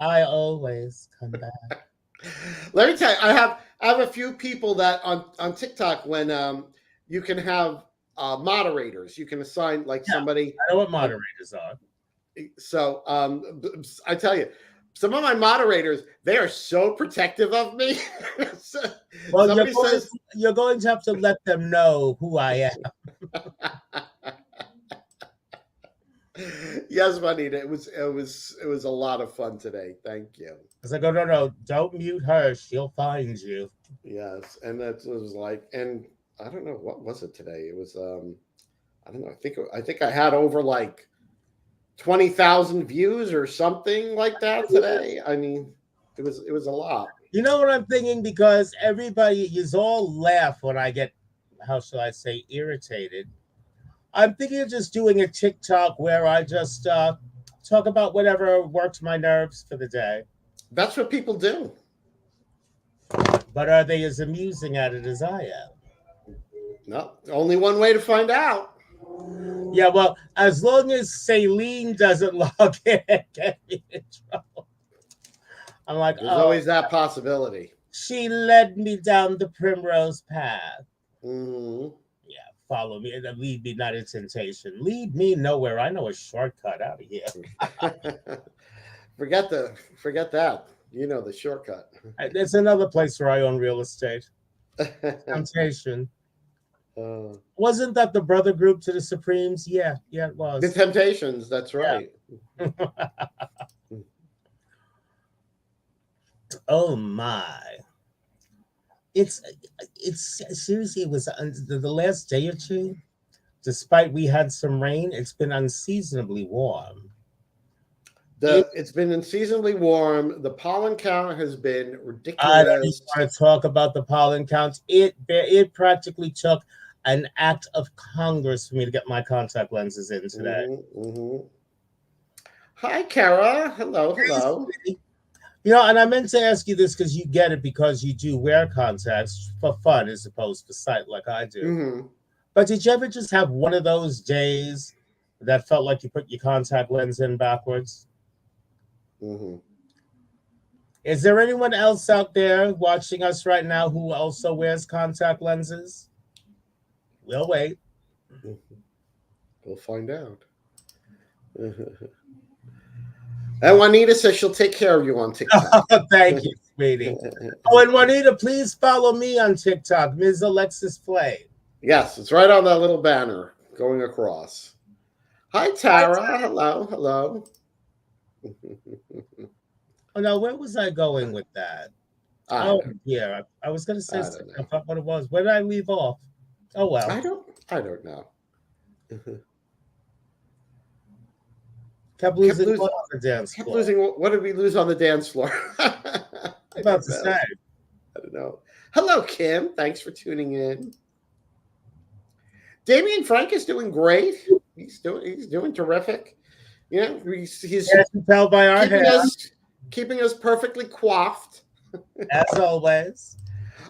I always come back. Let me tell you, I have a few people that on TikTok, when you can have moderators, you can assign like somebody. I know what moderators are. So I tell you, some of my moderators, they are so protective of me. Well, you're going to have to let them know who I am. Yes, Juanita, it was a lot of fun today. Thank you. As I go, no, don't mute her. She'll find you. Yes, and that was like, and I don't know what was it today. It was I don't know. I think I had over like 20,000 views or something like that today. I mean, it was a lot. You know what I'm thinking? Because everybody is all laugh when I get, how shall I say, irritated. I'm thinking of just doing a TikTok where I just talk about whatever works my nerves for the day. That's what people do. But are they as amusing at it as I am? No, only one way to find out. Yeah, well, as long as Celine doesn't log in and get me in trouble. I'm like, there's always that possibility. She led me down the primrose path. Mm-hmm. Yeah, follow me and lead me not in temptation. Lead me nowhere. I know a shortcut out of here. Forget that. You know the shortcut. There's another place where I own real estate. Temptation. Wasn't that the brother group to the Supremes? Yeah, it was. The Temptations, that's right. Yeah. Oh my. It's seriously, it was the last day or two, despite we had some rain, it's been unseasonably warm. It's been unseasonably warm. The pollen count has been ridiculous. I don't even want to talk about the pollen counts. It practically took an act of Congress for me to get my contact lenses in today. Mm-hmm. Hi, Kara. Hello. You know, and I meant to ask you this because you get it because you do wear contacts for fun as opposed to sight like I do. Mm-hmm. But did you ever just have one of those days that felt like you put your contact lens in backwards? Mm-hmm. Is there anyone else out there watching us right now who also wears contact lenses? We'll wait. Mm-hmm. We'll find out. And Juanita says she'll take care of you on TikTok. Thank you, sweetie. Oh, and Juanita, please follow me on TikTok, Ms. Alexis Flame. Yes, it's right on that little banner going across. Hi, Tara. Hello. Oh, no, where was I going with that? Yeah, I was going to say something. I forgot what it was. Where did I leave off? Oh, well. I don't know. Kept losing on the dance floor. What did we lose on the dance floor? About to say. I don't know. Hello, Kim. Thanks for tuning in. Damian Frank is doing great. He's doing terrific. Yeah, he's As you tell by our keeping hair, us perfectly coiffed. as always.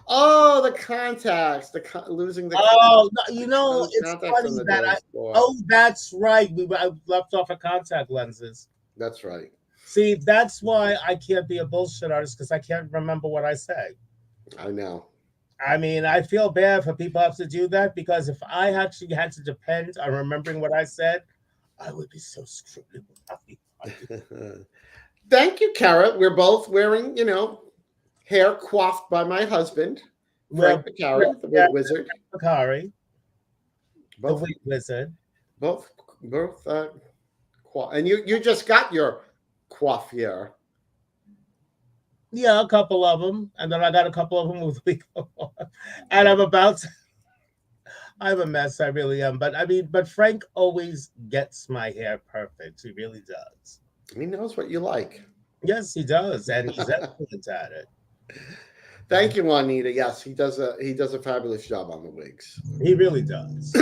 Oh, the contacts, losing the Oh, no, you know, those it's contacts on funny the that I. dashboard. Oh, that's right. I left off of contact lenses. That's right. See, that's why I can't be a bullshit artist because I can't remember what I say. I know. I mean, I feel bad for people who have to do that because if I actually had to depend on remembering what I said, I would be so screwed. Thank you, Carrot. We're both wearing, hair coiffed by my husband, Well, Frank McCarra, the wig wizard. Bakari, the Both, wig wizard. both. And you just got your coiffure. Yeah, a couple of them, and then I got a couple of them with wig on. And I'm about to. I'm a mess. I really am. But I mean, but Frank always gets my hair perfect. He really does. He knows what you like. Yes, he does, and he's excellent at it. Thank you, Juanita. Yes, he does a fabulous job on the wigs. He really does.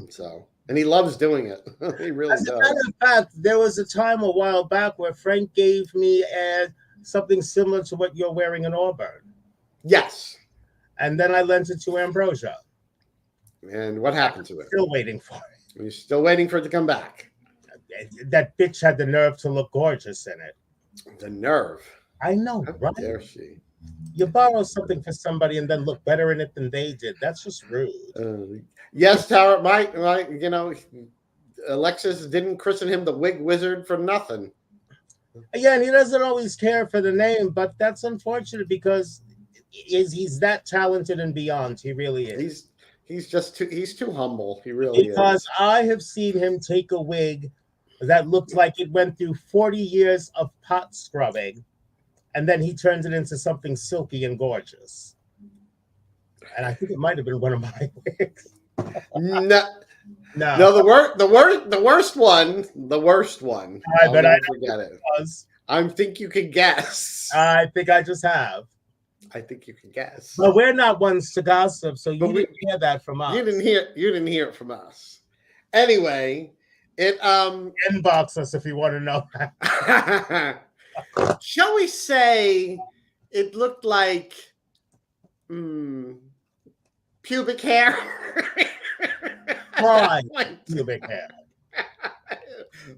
So, and he loves doing it. He really As a does. matter of fact, there was a time a while back where Frank gave me something similar to what you're wearing in Auburn, Yes. and then I lent it to Ambrosia. And what happened to it? Still waiting for it. You're still waiting for it to come back. That bitch had the nerve to look gorgeous in it. The nerve. I know, How right? dare she? You borrow something for somebody and then look better in it than they did. That's just rude. Yes, Tara. Alexis didn't christen him the wig wizard for nothing. Yeah, and he doesn't always care for the name, but that's unfortunate because he's that talented and beyond. He really is. He's too humble. He really is. Because I have seen him take a wig that looked like it went through 40 years of pot scrubbing, and then he turns it into something silky and gorgeous. And I think it might have been one of my wigs. No, the worst one. Right, but I forget it. Was. I think you can guess. I think I just have. I think you can guess. But we're not ones to gossip, so you didn't hear that from us. You didn't hear it from us. Anyway, it inbox us if you want to know. Shall we say it looked like pubic hair? Fried pubic hair.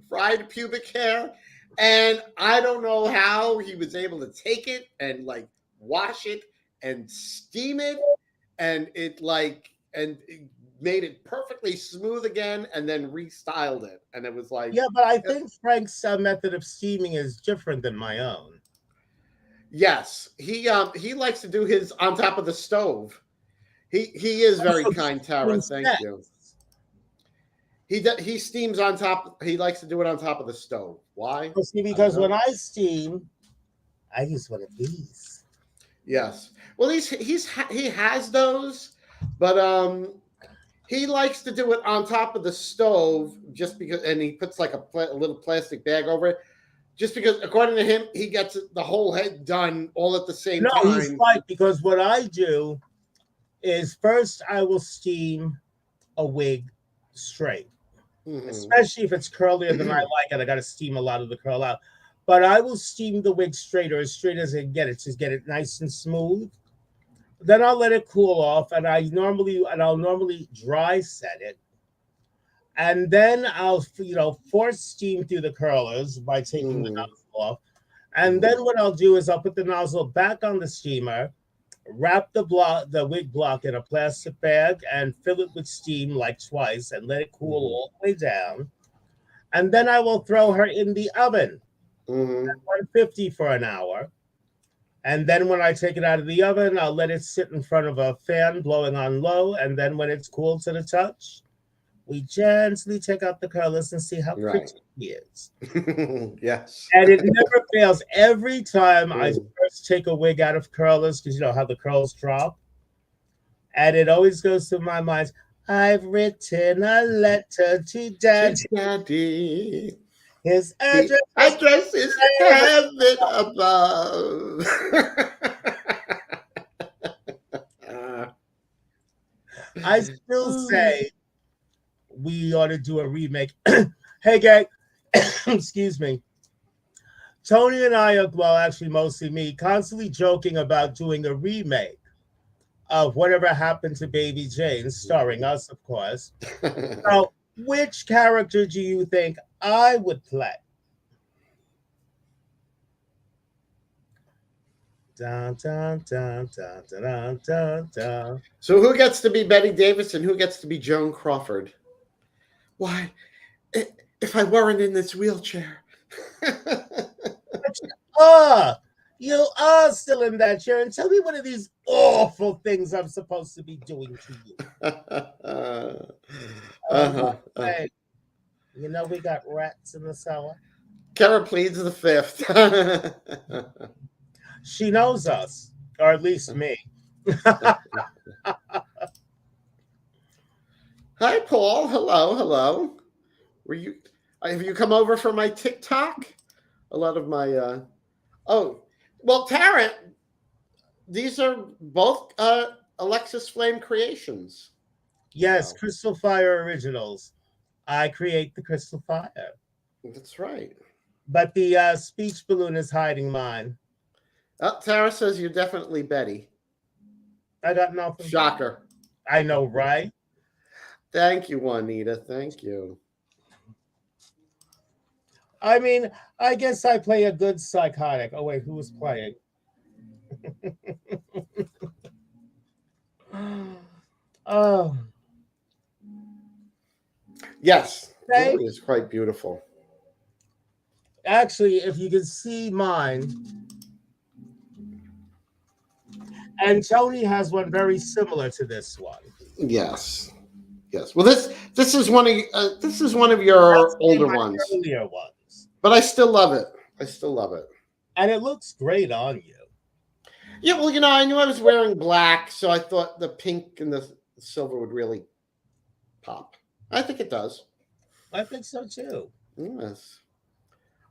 Fried pubic hair. And I don't know how he was able to take it and wash it and steam it, and it made it perfectly smooth again, and then restyled it, and it was like, yeah. But I think Frank's method of steaming is different than my own. Yes, he likes to do his on top of the stove. He is very kind, Tara. Thank you. He steams on top. He likes to do it on top of the stove. Why? See, because when I steam, I use one of these. Yes. Well, he has those, but he likes to do it on top of the stove just because, and he puts like a little plastic bag over it, just because, according to him, he gets the whole head done all at the same time. No, he's right, because what I do is first I will steam a wig straight, especially if it's curlier than I like it. I got to steam a lot of the curl out. But I will steam the wig straight, or as straight as I can get it, to get it nice and smooth. Then I'll let it cool off, and I'll normally dry set it, and then I'll force steam through the curlers by taking the nozzle off. And then what I'll do is I'll put the nozzle back on the steamer, wrap the wig block in a plastic bag, and fill it with steam like twice, and let it cool all the way down. And then I will throw her in the oven. At 150 for an hour. And then when I take it out of the oven, I'll let it sit in front of a fan blowing on low. And then when it's cool to the touch, we gently take out the curlers and see how pretty he is. Yes. And it never fails. Every time I first take a wig out of curlers, because you know how the curls drop. And it always goes through my mind, I've written a letter to Daddy. His address is heaven above. I still say we ought to do a remake. Hey, gang, excuse me. Tony and I are, well, actually, mostly me, constantly joking about doing a remake of Whatever Happened to Baby Jane, starring us, of course. So, which character do you think I would play? Dun, dun, dun, dun, dun, dun, dun, dun. So who gets to be Betty Davis and who gets to be Joan Crawford? Why, if I weren't in this wheelchair. Ah, you are still in that chair, and tell me one of these awful things I'm supposed to be doing to you. Oh, Uh-huh. hey, you know we got rats in the cellar. Kara pleads the fifth. She knows us, or at least me. Hi, Paul. Hello, hello. Were you? Have you come over for my TikTok? A lot of my. Oh, well, Tarrant. These are both Alexis Flame creations. Yes, So Crystal Fire Originals. I create the Crystal Fire. that's right. But the speech balloon is hiding mine. Tara says you're definitely Betty. I got nothing. Shocker. I know, right? Thank you, Juanita. Thank you. I mean, I guess I play a good psychotic. Oh, wait, who was playing? Oh, Yes, thank. Julie is quite beautiful. Actually, if you can see mine, and Tony has one very similar to this one. Yes, yes. Well, this is one of your That's one of older my ones, earlier ones. but I still love it. I still love it. And it looks great on you. Yeah, well, I knew I was wearing black, so I thought the pink and the silver would really pop. I think it does. I think so too. Yes.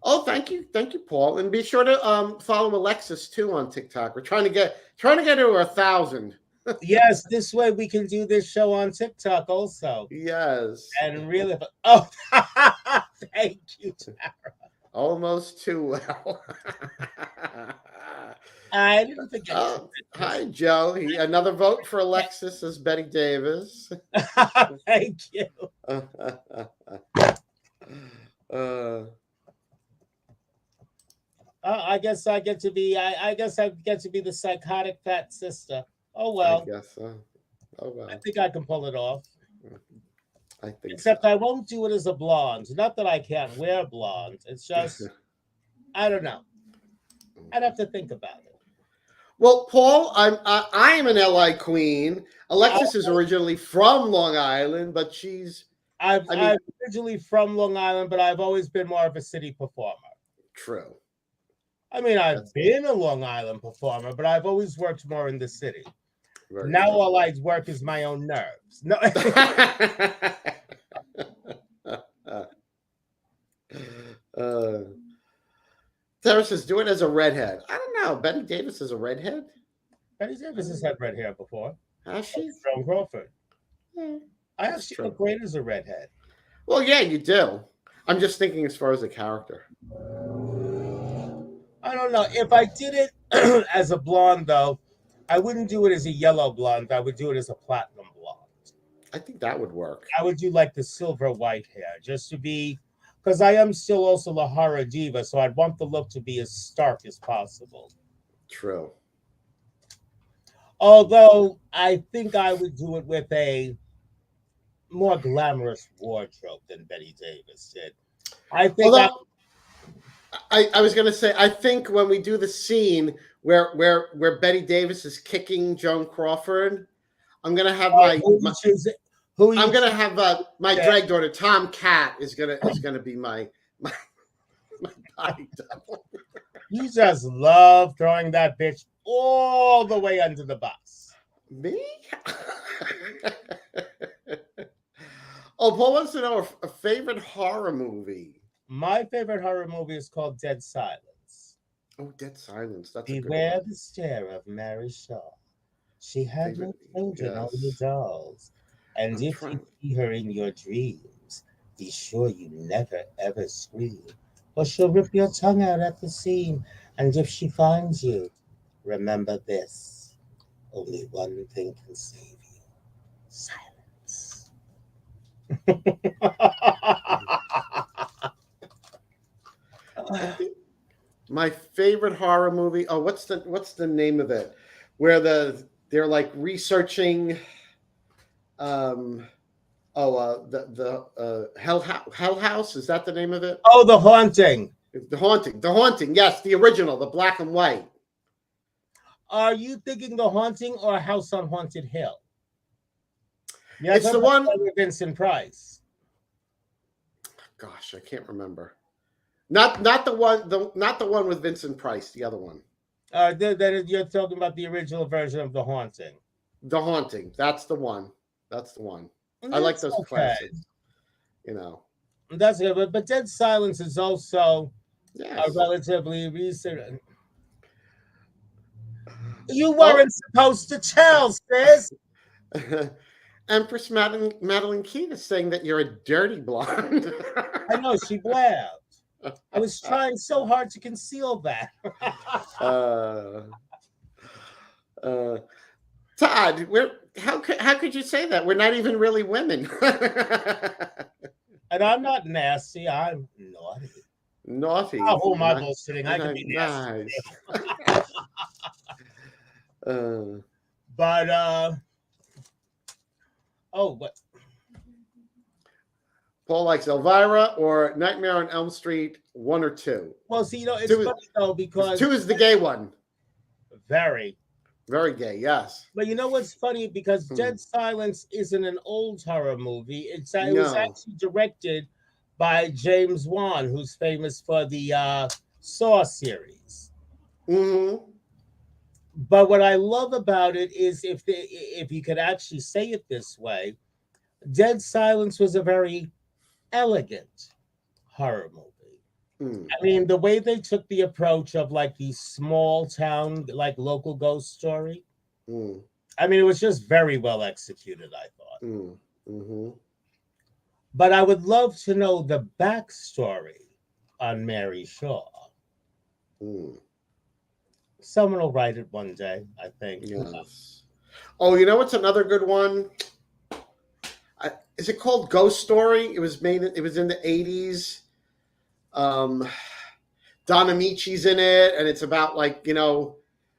Oh, thank you, Paul, and be sure to follow Alexis too on TikTok. We're trying to get her 1,000. Yes, this way we can do this show on TikTok also. Yes, And really, oh, thank you, Tara. almost too well. I didn't forget to Oh, hi, Joe. Another vote for Alexis as Betty Davis. thank you. uh, I guess I get to be. I guess I get to be the psychotic fat sister. Oh I well, guess so. Oh I well, think I can pull it off. I think Except I won't do it as a blonde. Not that I can't wear blonde. It's just I don't know. I'd have to think about it. Well, Paul, I am an LI queen. I, Alexis is originally from Long Island, but she's I mean, I'm originally from Long Island, but I've always been more of a city performer. true. I mean, I've That's been a Long Island performer, but I've always worked more in the city. very Now true. all I work is my own nerves. No. uh, Sarah says, do it as a redhead. I don't know. Betty Davis is a redhead? Betty Davis has had red hair before. Has she? Joan Crawford. Yeah, I that's actually true. look great as a redhead. Well, yeah, you do. I'm just thinking as far as a character. I don't know. If I did it as a blonde, though, I wouldn't do it as a yellow blonde. I would do it as a platinum blonde. I think that would work. I would do like the silver white hair just to be, because I am still also the horror diva, so I'd want the look to be as stark as possible. True. Although I think I would do it with a more glamorous wardrobe than Betty Davis did. I think I Although I was gonna say, I think when we do the scene where Betty Davis is kicking Joan Crawford, I'm gonna have who you choose, who you I'm gonna choose, have my drag daughter Tom Cat is gonna be my, my body double. you just love throwing that bitch all the way under the bus. Me? Oh, Paul wants to know a favorite horror movie. My favorite horror movie is called Dead Silence. Oh, Dead Silence. That's a good Beware one. the stare of Mary Shaw. She had no Favorite? children, only Yes. dolls. And I'm if you trying. see her in your dreams, be sure you never ever scream, or she'll rip your tongue out at the seam. And if she finds you, remember this: only one thing can save you: silence. I think my favorite horror movie. Oh, what's the name of it? Where they're like researching. Um. Oh, Hell House. Is that the name of it? Oh, The Haunting. The Haunting. The Haunting. Yes, the original, the black and white. Are you thinking The Haunting or House on Haunted Hill? Yeah, It's talking the about one. with Vincent Price. Gosh, I can't remember. Not the one. Not the one with Vincent Price. The other one. Then you're talking about the original version of The Haunting. The Haunting. That's the one. That's the one. I like That's those okay. classics. You know. That's good. But Dead Silence is also a Yes. relatively recent. You Oh. weren't supposed to tell, sis. Empress Madeline Keene is saying that you're a dirty blonde. I know she blabbed. I was trying so hard to conceal that. uh, uh, Todd, how could you say that? We're not even really women. And I'm not nasty. I'm naughty. Naughty. Oh, who am I bullshitting? I can be nasty. Nice. uh, But oh, what? Paul likes Elvira or Nightmare on Elm Street 1 or 2. Well, see, it's funny though because 2 is the gay one. Very. Very gay, yes. But you know what's funny? Because Dead Silence isn't an old horror movie. It was actually directed by James Wan, who's famous for the Saw series. Mm-hmm. But what I love about it is if you could actually say it this way, Dead Silence was a very elegant horror movie. I mean, the way they took the approach of like the small town, like local ghost story. I mean, it was just very well executed, I thought. Mm-hmm. But I would love to know the backstory on Mary Shaw. Someone will write it one day, I think. Yes. Oh, you know what's another good one? Is it called Ghost Story? It was in the 80s. Don Amici's in it, and it's about like, you know,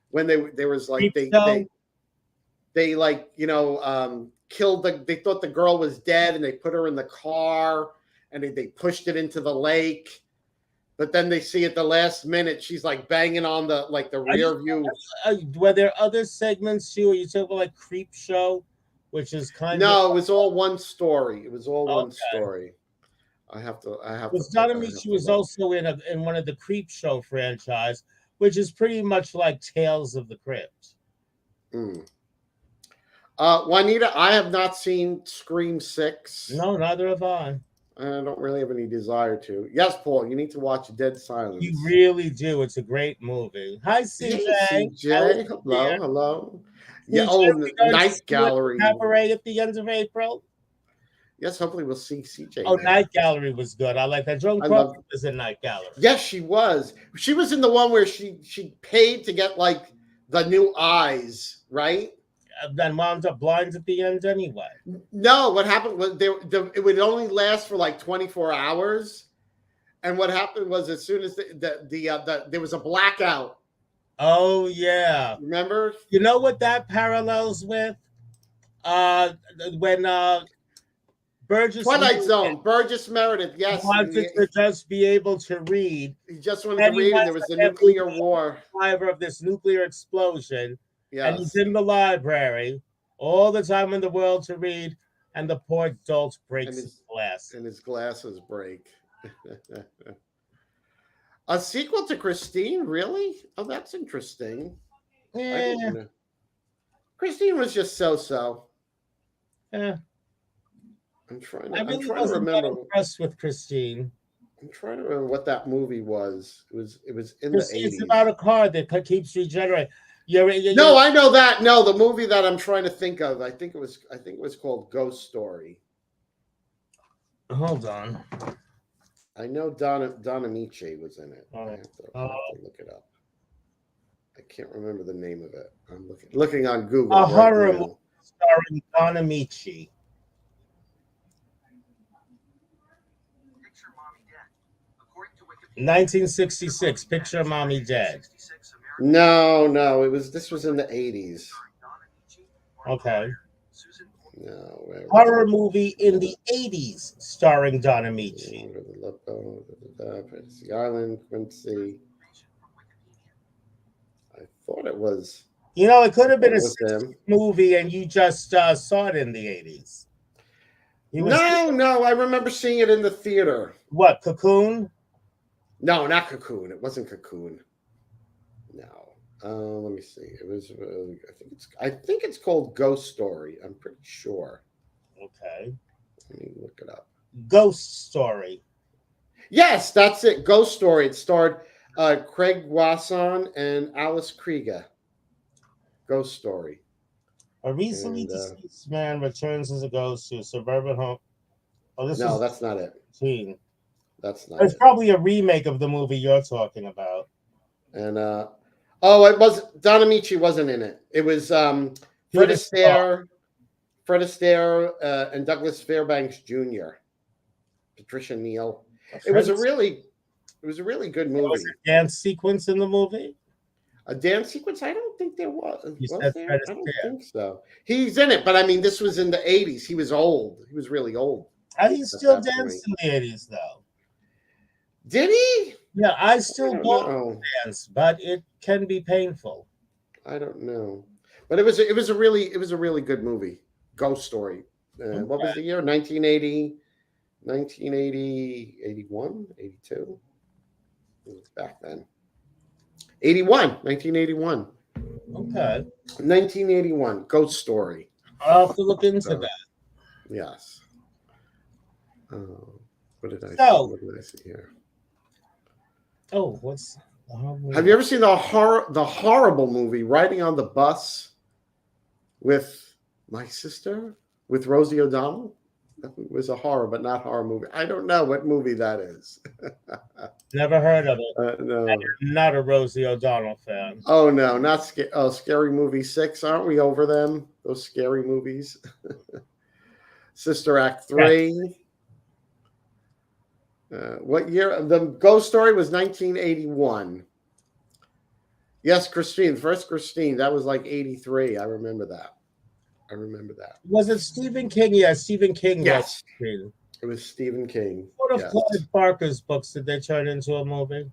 when there was like they like, you know, killed they thought the girl was dead and they put her in the car and they pushed it into the lake. But then they see at the last minute she's like banging on the rear view. Were there other segments too? Or you talk about like Creep Show, which is kind of it was all one story. It was all one story. I have to. Don Amici was also in one of the Creep Show franchise, which is pretty much like Tales of the Crypt. Juanita, I have not seen Scream 6. No, neither have I. I don't really have any desire to. Yes, Paul, you need to watch Dead Silence. You really do. It's a great movie. Hi, CJ. Hey, CJ. Hello. Yeah. Night Gallery. Cabaret at the end of April. Yes, hopefully we'll see CJ. Oh, Night Gallery was good. I like that. Joan Crawford was in Night Gallery. Yes, she was. She was in the one where she paid to get like the new eyes, right? Then wound up blind at the end anyway. No, what happened was it would only last for like 24 hours. And what happened was as soon as there was a blackout. Oh, yeah. Remember? You know what that parallels with? When Burgess Twilight Zone, Burgess Meredith, yes. Wanted to just be able to read. He just wanted to read, and there was a nuclear war. Survivor of this nuclear explosion. Yes. And he's in the library all the time in the world to read, and the poor dolt breaks his glass. And his glasses break. A sequel to Christine, really? Oh, that's interesting. Yeah. Christine was just so. Yeah. I'm trying I to wasn't remember. Impressed with Christine. I'm trying to remember what that movie was. It was in the 80s. It's about a car that keeps regenerating. No, I know that. No, the movie that I'm trying to think of, I think it was called Ghost Story. Hold on. I know Donna Niiiiice was in it. I have to look it up. I can't remember the name of it. I'm looking on Google A right horror now. movie starring Donna Niiiiice. 1966. Picture Mommy Dead. No, this was in the 80s. Okay. No, Horror movie in the 80s starring Donna Niiiiice. The Island, Quincy. I thought it was. It could have been a them. movie and you just saw it in the 80s. No, I remember seeing it in the theater. What, Cocoon? No, not Cocoon. It wasn't Cocoon. No. Let me see. It was. I think it's called Ghost Story. I'm pretty sure. Okay. Let me look it up. Ghost Story. Yes, that's it. Ghost Story. It starred Craig Wasson and Alice Krieger. Ghost Story. A recently deceased man returns as a ghost to a suburban home. Oh, that's not it. That's not. It's probably a remake of the movie you're talking about. And it was Donna Niiiiice wasn't in it. It was Fred Astaire, and Douglas Fairbanks Jr. Patricia Neal. It was a really good movie. Was there a dance sequence in the movie? A dance sequence? I don't think there was. Was there? I don't think so. He's in it, but I mean, this was in the 80s. He was old. He was really old. He still danced in the 80s, though. Did he? Yeah, I still don't dance, but it can be painful. I don't know, but it was a really good movie. Ghost Story. Okay. What was the year? 1980, 81, 82. It was back then. 1981. Okay. 1981. Ghost Story. I'll have to look into that. Yes. What did I see here? Oh, have you ever seen the horrible movie Riding on the Bus with my sister, with Rosie O'Donnell? It was a horror, but not horror movie. I don't know what movie that is. Never heard of it. No. I'm not a Rosie O'Donnell fan. Oh, no, not Scary Movie 6. Aren't we over them? Those scary movies. Sister Act 3. What year? The Ghost Story was 1981. Yes, Christine. First Christine. That was like 83. I remember that. Was it Stephen King? Yeah, Stephen King. Yes. It was Stephen King. What of Clive Barker's books did they turn into a movie?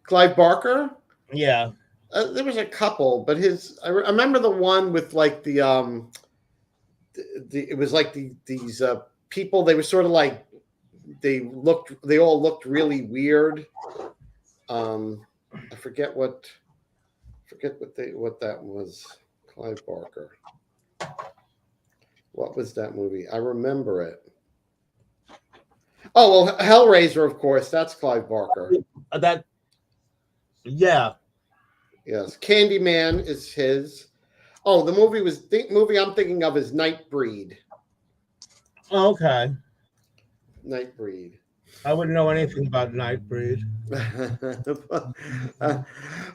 Clive Barker? Yeah. There was a couple, but I remember the one with like it was like these people, they were sort of like, they all looked really weird. I forget what that was. Clive Barker. What was that movie? I remember it. Oh, well, Hellraiser, of course. That's Clive Barker. Yeah. Yes. Candyman is his. Oh, the movie I'm thinking of is Nightbreed. Okay. Nightbreed. I wouldn't know anything about Nightbreed.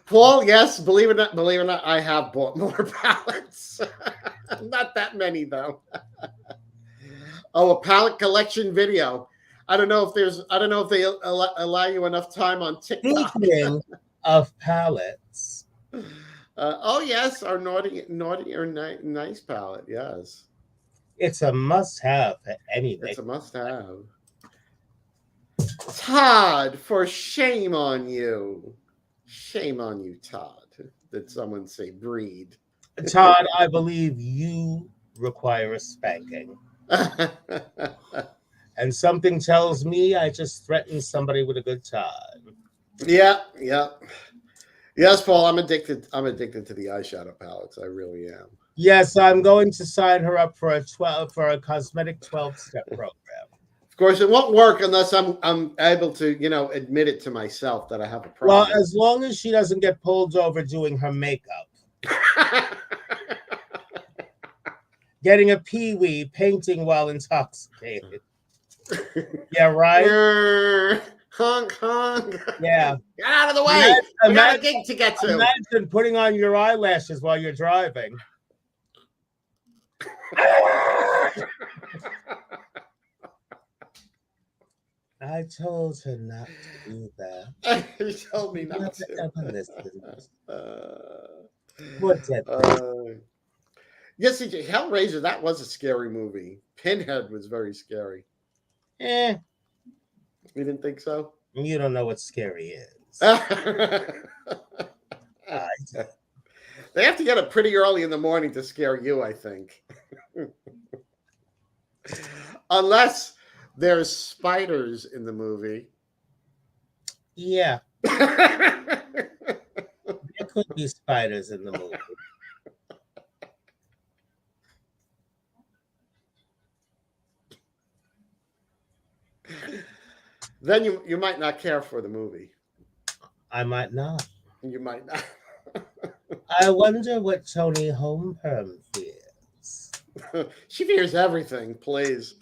Paul, yes, believe it or not, I have bought more palettes. Not that many though. A palette collection video. I don't know if they allow you enough time on TikTok. Speaking of palettes. Yes, our naughty or nice palette. Yes. It's a must-have for anything. It's a must-have. Todd, for shame on you. Shame on you, Todd. Did someone say breed? Todd, I believe you require a spanking. And something tells me I just threatened somebody with a good time. Yeah. Yes, Paul, I'm addicted to the eyeshadow palettes. I really am. Yes, I'm going to sign her up for a cosmetic 12-step program. Of course, it won't work unless I'm able to, admit it to myself that I have a problem. Well, as long as she doesn't get pulled over doing her makeup. Getting a peewee, painting while intoxicated. Yeah, right? Honk, honk. Yeah. Get out of the way. I got a gig to get to. Imagine putting on your eyelashes while you're driving. I told her not to do that. You told me not to. Never listened. What did Yes, Hellraiser, that was a scary movie. Pinhead was very scary. You didn't think so? You don't know what scary is. They have to get up pretty early in the morning to scare you, I think. Unless there's spiders in the movie. Yeah. There could be spiders in the movie. Then you might not care for the movie. I might not. You might not. I wonder what Toni Homeperm fears. She fears everything, please.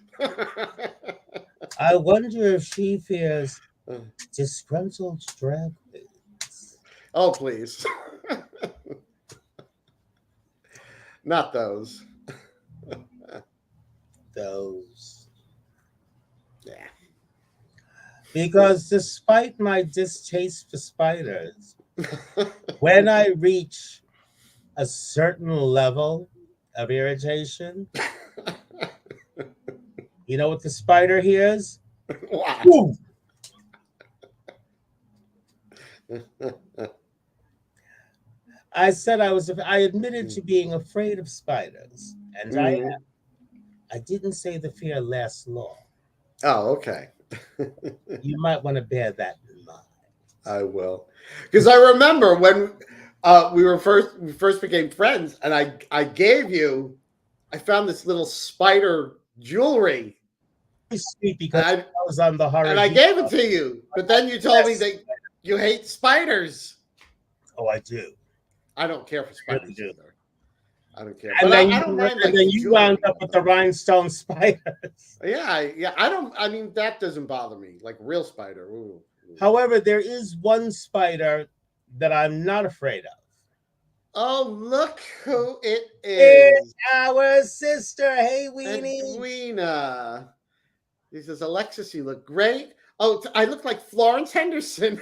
I wonder if she fears disgruntled drag queens. Oh, please. Not those. Those. Yeah. Because despite my distaste for spiders, when I reach a certain level of irritation, you know what the spider hears? What? Boom! I said I admitted to being afraid of spiders, and I am. I didn't say the fear lasts long. Oh, okay. You might want to bear that in mind. I will, because I remember when we first became friends, and I found this little spider jewelry. Sweet, because I was on the horror. And I gave it to you, but then you told me that you hate spiders. Oh, I do. I don't care for spiders either. I don't care. And but then I don't mind. And then you wound up with the rhinestone spiders. Yeah. I mean, that doesn't bother me. Like real spider. Ooh. However, there is one spider that I'm not afraid of. Oh, look who it is! It's our sister. Hey, Weenie. Edwina. He says, Alexis, you look great. Oh, I look like Florence Henderson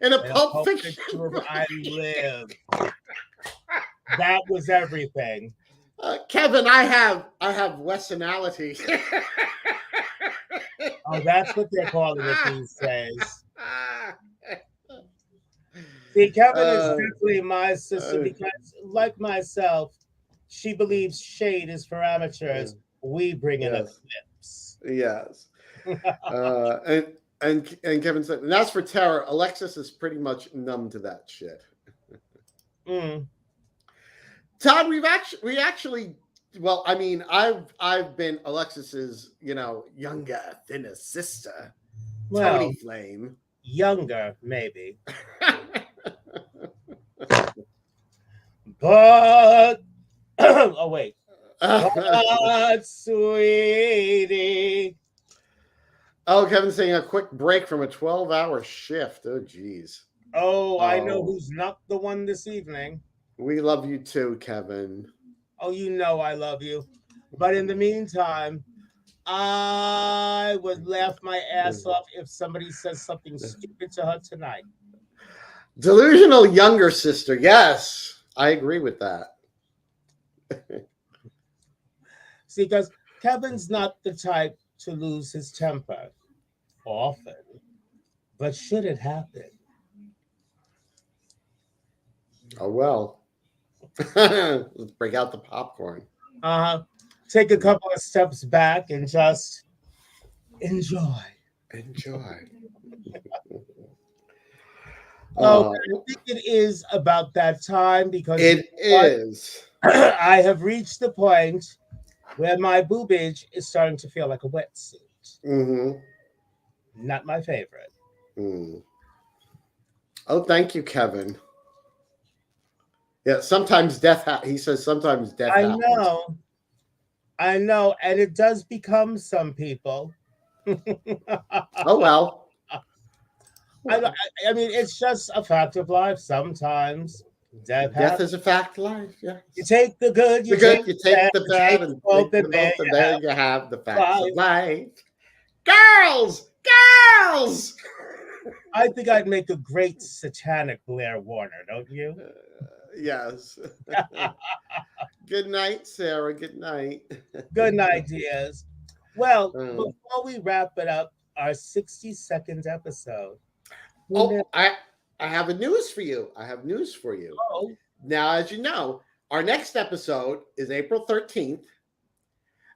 in a Pulp Fiction. I live. That was everything. Kevin, I have Westonality. Oh, that's what they're calling it these days. See, Kevin is definitely my sister because, like myself, she believes shade is for amateurs. We bring in a clips. Yes. And Kevin said, and as for terror, Alexis is pretty much numb to that shit. Todd, we actually well, I mean, I've been Alexis's, younger, thinner sister, Toni Flame. Younger, maybe. But oh wait. But sweetie. Oh, Kevin's saying a quick break from a 12-hour shift. Oh, geez. Oh, I know who's not the one this evening. We love you too, Kevin. Oh, you know I love you. But in the meantime, I would laugh my ass off if somebody says something stupid to her tonight. Delusional younger sister. Yes, I agree with that. See, because Kevin's not the type to lose his temper often. But should it happen? Oh, well. Let's break out the popcorn. Take a couple of steps back and just enjoy. I think it is about that time because it is. I have reached the point where my boobage is starting to feel like a wetsuit. Not my favorite. Oh, thank you, Kevin. Yeah, sometimes he says sometimes death I happens. know, and it does become some people. Oh well. I, Well, I mean, it's just a fact of life. Sometimes death death happens. is a fact of life. You Yes. take the good, you The take good, you the bad, take the you take bad, the and both, take and them there both, and you there have you have the facts of life. life. Girls, girls. I think I'd make a great satanic Blair Warner, don't you? Yes. Good night, Sarah. Good night. Good ideas. Well, Um, before we wrap it up, our 60-second episode. Who knew? oh, I have a news for you. I have news for you. Oh, Now, as you know, our next episode is April 13th,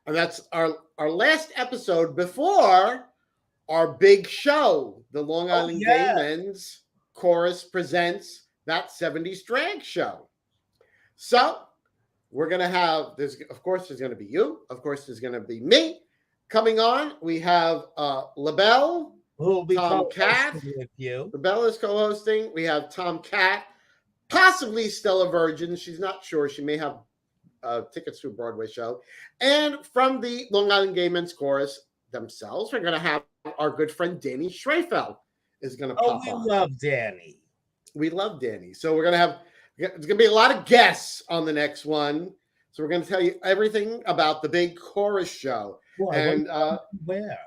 and that's our last episode before our big show. The Long oh Island Gay yeah. Men's Chorus presents that 70s drag show. So we're gonna have there's of course there's gonna be you, of course there's gonna be me coming on. We have LaBelle, Who will be Tom Cat. co-hosting with you? LaBelle is co-hosting. We have Tom Cat, possibly Stella Virgin. She's not sure. She may have tickets to a Broadway show. And from the Long Island Gay Men's Chorus themselves, we're going to have our good friend Danny Schreifel is going to Oh, pop we on. love Danny. We love Danny. So we're going to have, there's going to be a lot of guests on the next one. So we're going to tell you everything about the big chorus show. Well, And where?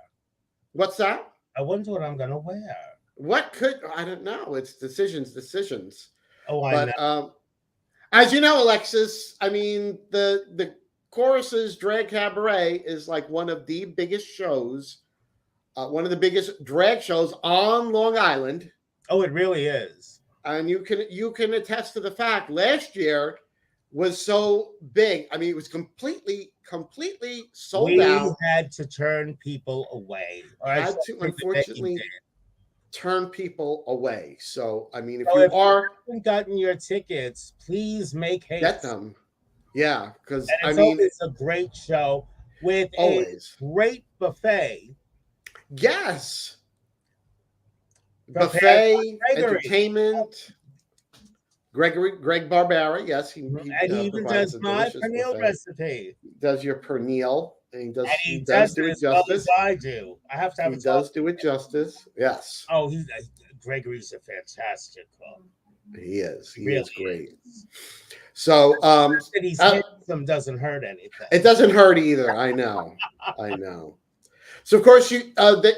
what's that? I wonder what I'm gonna wear. What could, I don't know. It's decisions. Oh, I know. But as you know, Alexis, I mean, the choruses drag cabaret is like one of the biggest shows, one of the biggest drag shows on Long Island, Oh, it really is. and you can attest to the fact last year was so big. I mean, it was completely sold We out. had to turn people away. Or I Had should to say that they unfortunately did. turn people away. So I mean, if So you if you are haven't gotten your tickets, please make get haste. them, yeah, because And I it's mean, always a great show with a always great buffet yes. prepared Buffet, by Gregory. entertainment. Greg Barbera, yes, he And he even provides does a my delicious pernil buffet. recipe. He does your pernil, and And he he does does do it it as well as justice. I do. I have to have He a talk. does do it justice. Yes, Oh, Gregory's a fantastic cook. he is. He Really is great. is. So That he's uh, handsome doesn't hurt anything. it doesn't hurt either. I know. I know. So of course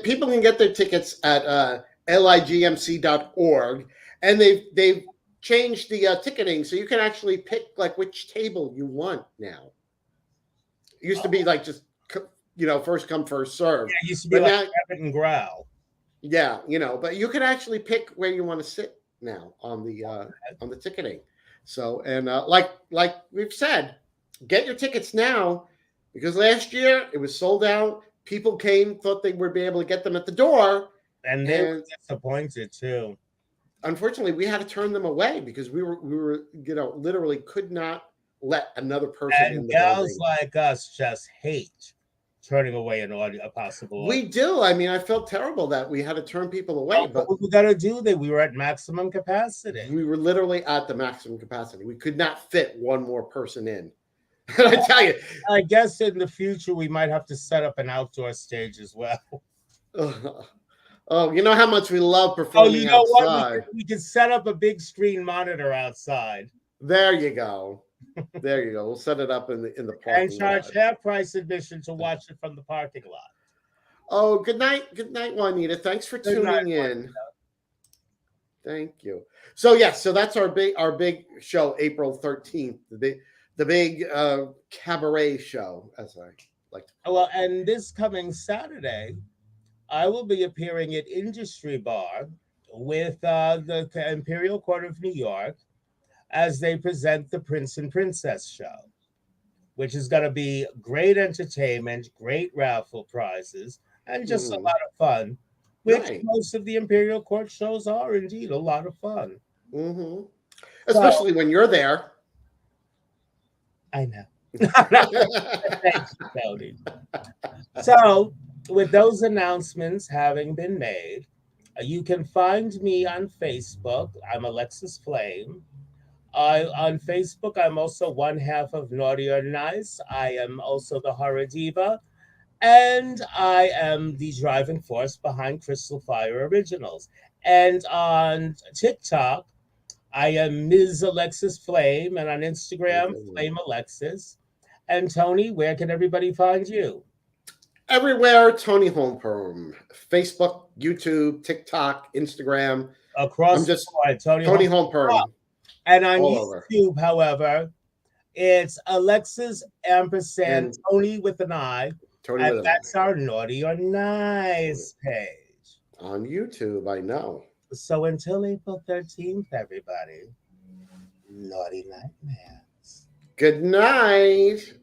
people can get their tickets at ligmc.org, and they've changed the ticketing so you can actually pick like which table you want now. It used to be like just first come first serve, Yeah, it used to be but like now rabbit and growl. yeah, but you can actually pick where you want to sit now on the ticketing. So and like we've said, get your tickets now because last year it was sold out. People came, thought they would be able to get them at the door, And they were and disappointed too. unfortunately we had to turn them away because we were literally could not let another person in And the gals building. like us just hate turning away a possible We audience. do. I mean, I felt terrible that we had to turn people away, Oh, but what we gotta do that? We were at maximum capacity. we were literally at the maximum capacity. We could not fit one more person in. And I tell you, I guess in the future we might have to set up an outdoor stage as well. oh, you know how much we love Oh, performing you know what? outside. We could set up a big screen monitor outside There you go. There you go. We'll set it up in the and parking charge lot. half price admission to watch it from the parking lot. Oh, good night, Juanita. Thanks for Good night, tuning in. Thank you. So yes, so that's our big show, April 13th. The big cabaret show, as I like to call Well, it. and this coming Saturday, I will be appearing at Industry Bar with the Imperial Court of New York as they present the Prince and Princess show, which is going to be great entertainment, great raffle prizes, and just a Mhm. lot of fun, which Right. most of the Imperial Court shows are indeed a lot of fun. hmm So, Especially when you're there. I know. Thank you, Tony. So, with those announcements having been made, you can find me on Facebook. I'm Alexis Flame. On Facebook, I'm also one half of Naughty or Nice. I am also the horror diva, and I am the driving force behind Crystal Fire Originals. And on TikTok, I am Ms. Alexis Flame, and on Instagram, Flame Alexis. And Tony, where can everybody find you? Everywhere, Toni Homeperm. Facebook, YouTube, TikTok, Instagram. I'm Across the just board, Tony Toni Home. Homeperm And on all over. YouTube, however, it's Alexis ampersand And Tony with an I, Toni and with an that's eye. our Naughty or Nice page. On YouTube, I know. So until April 13th, everybody, naughty nightmares. Good night.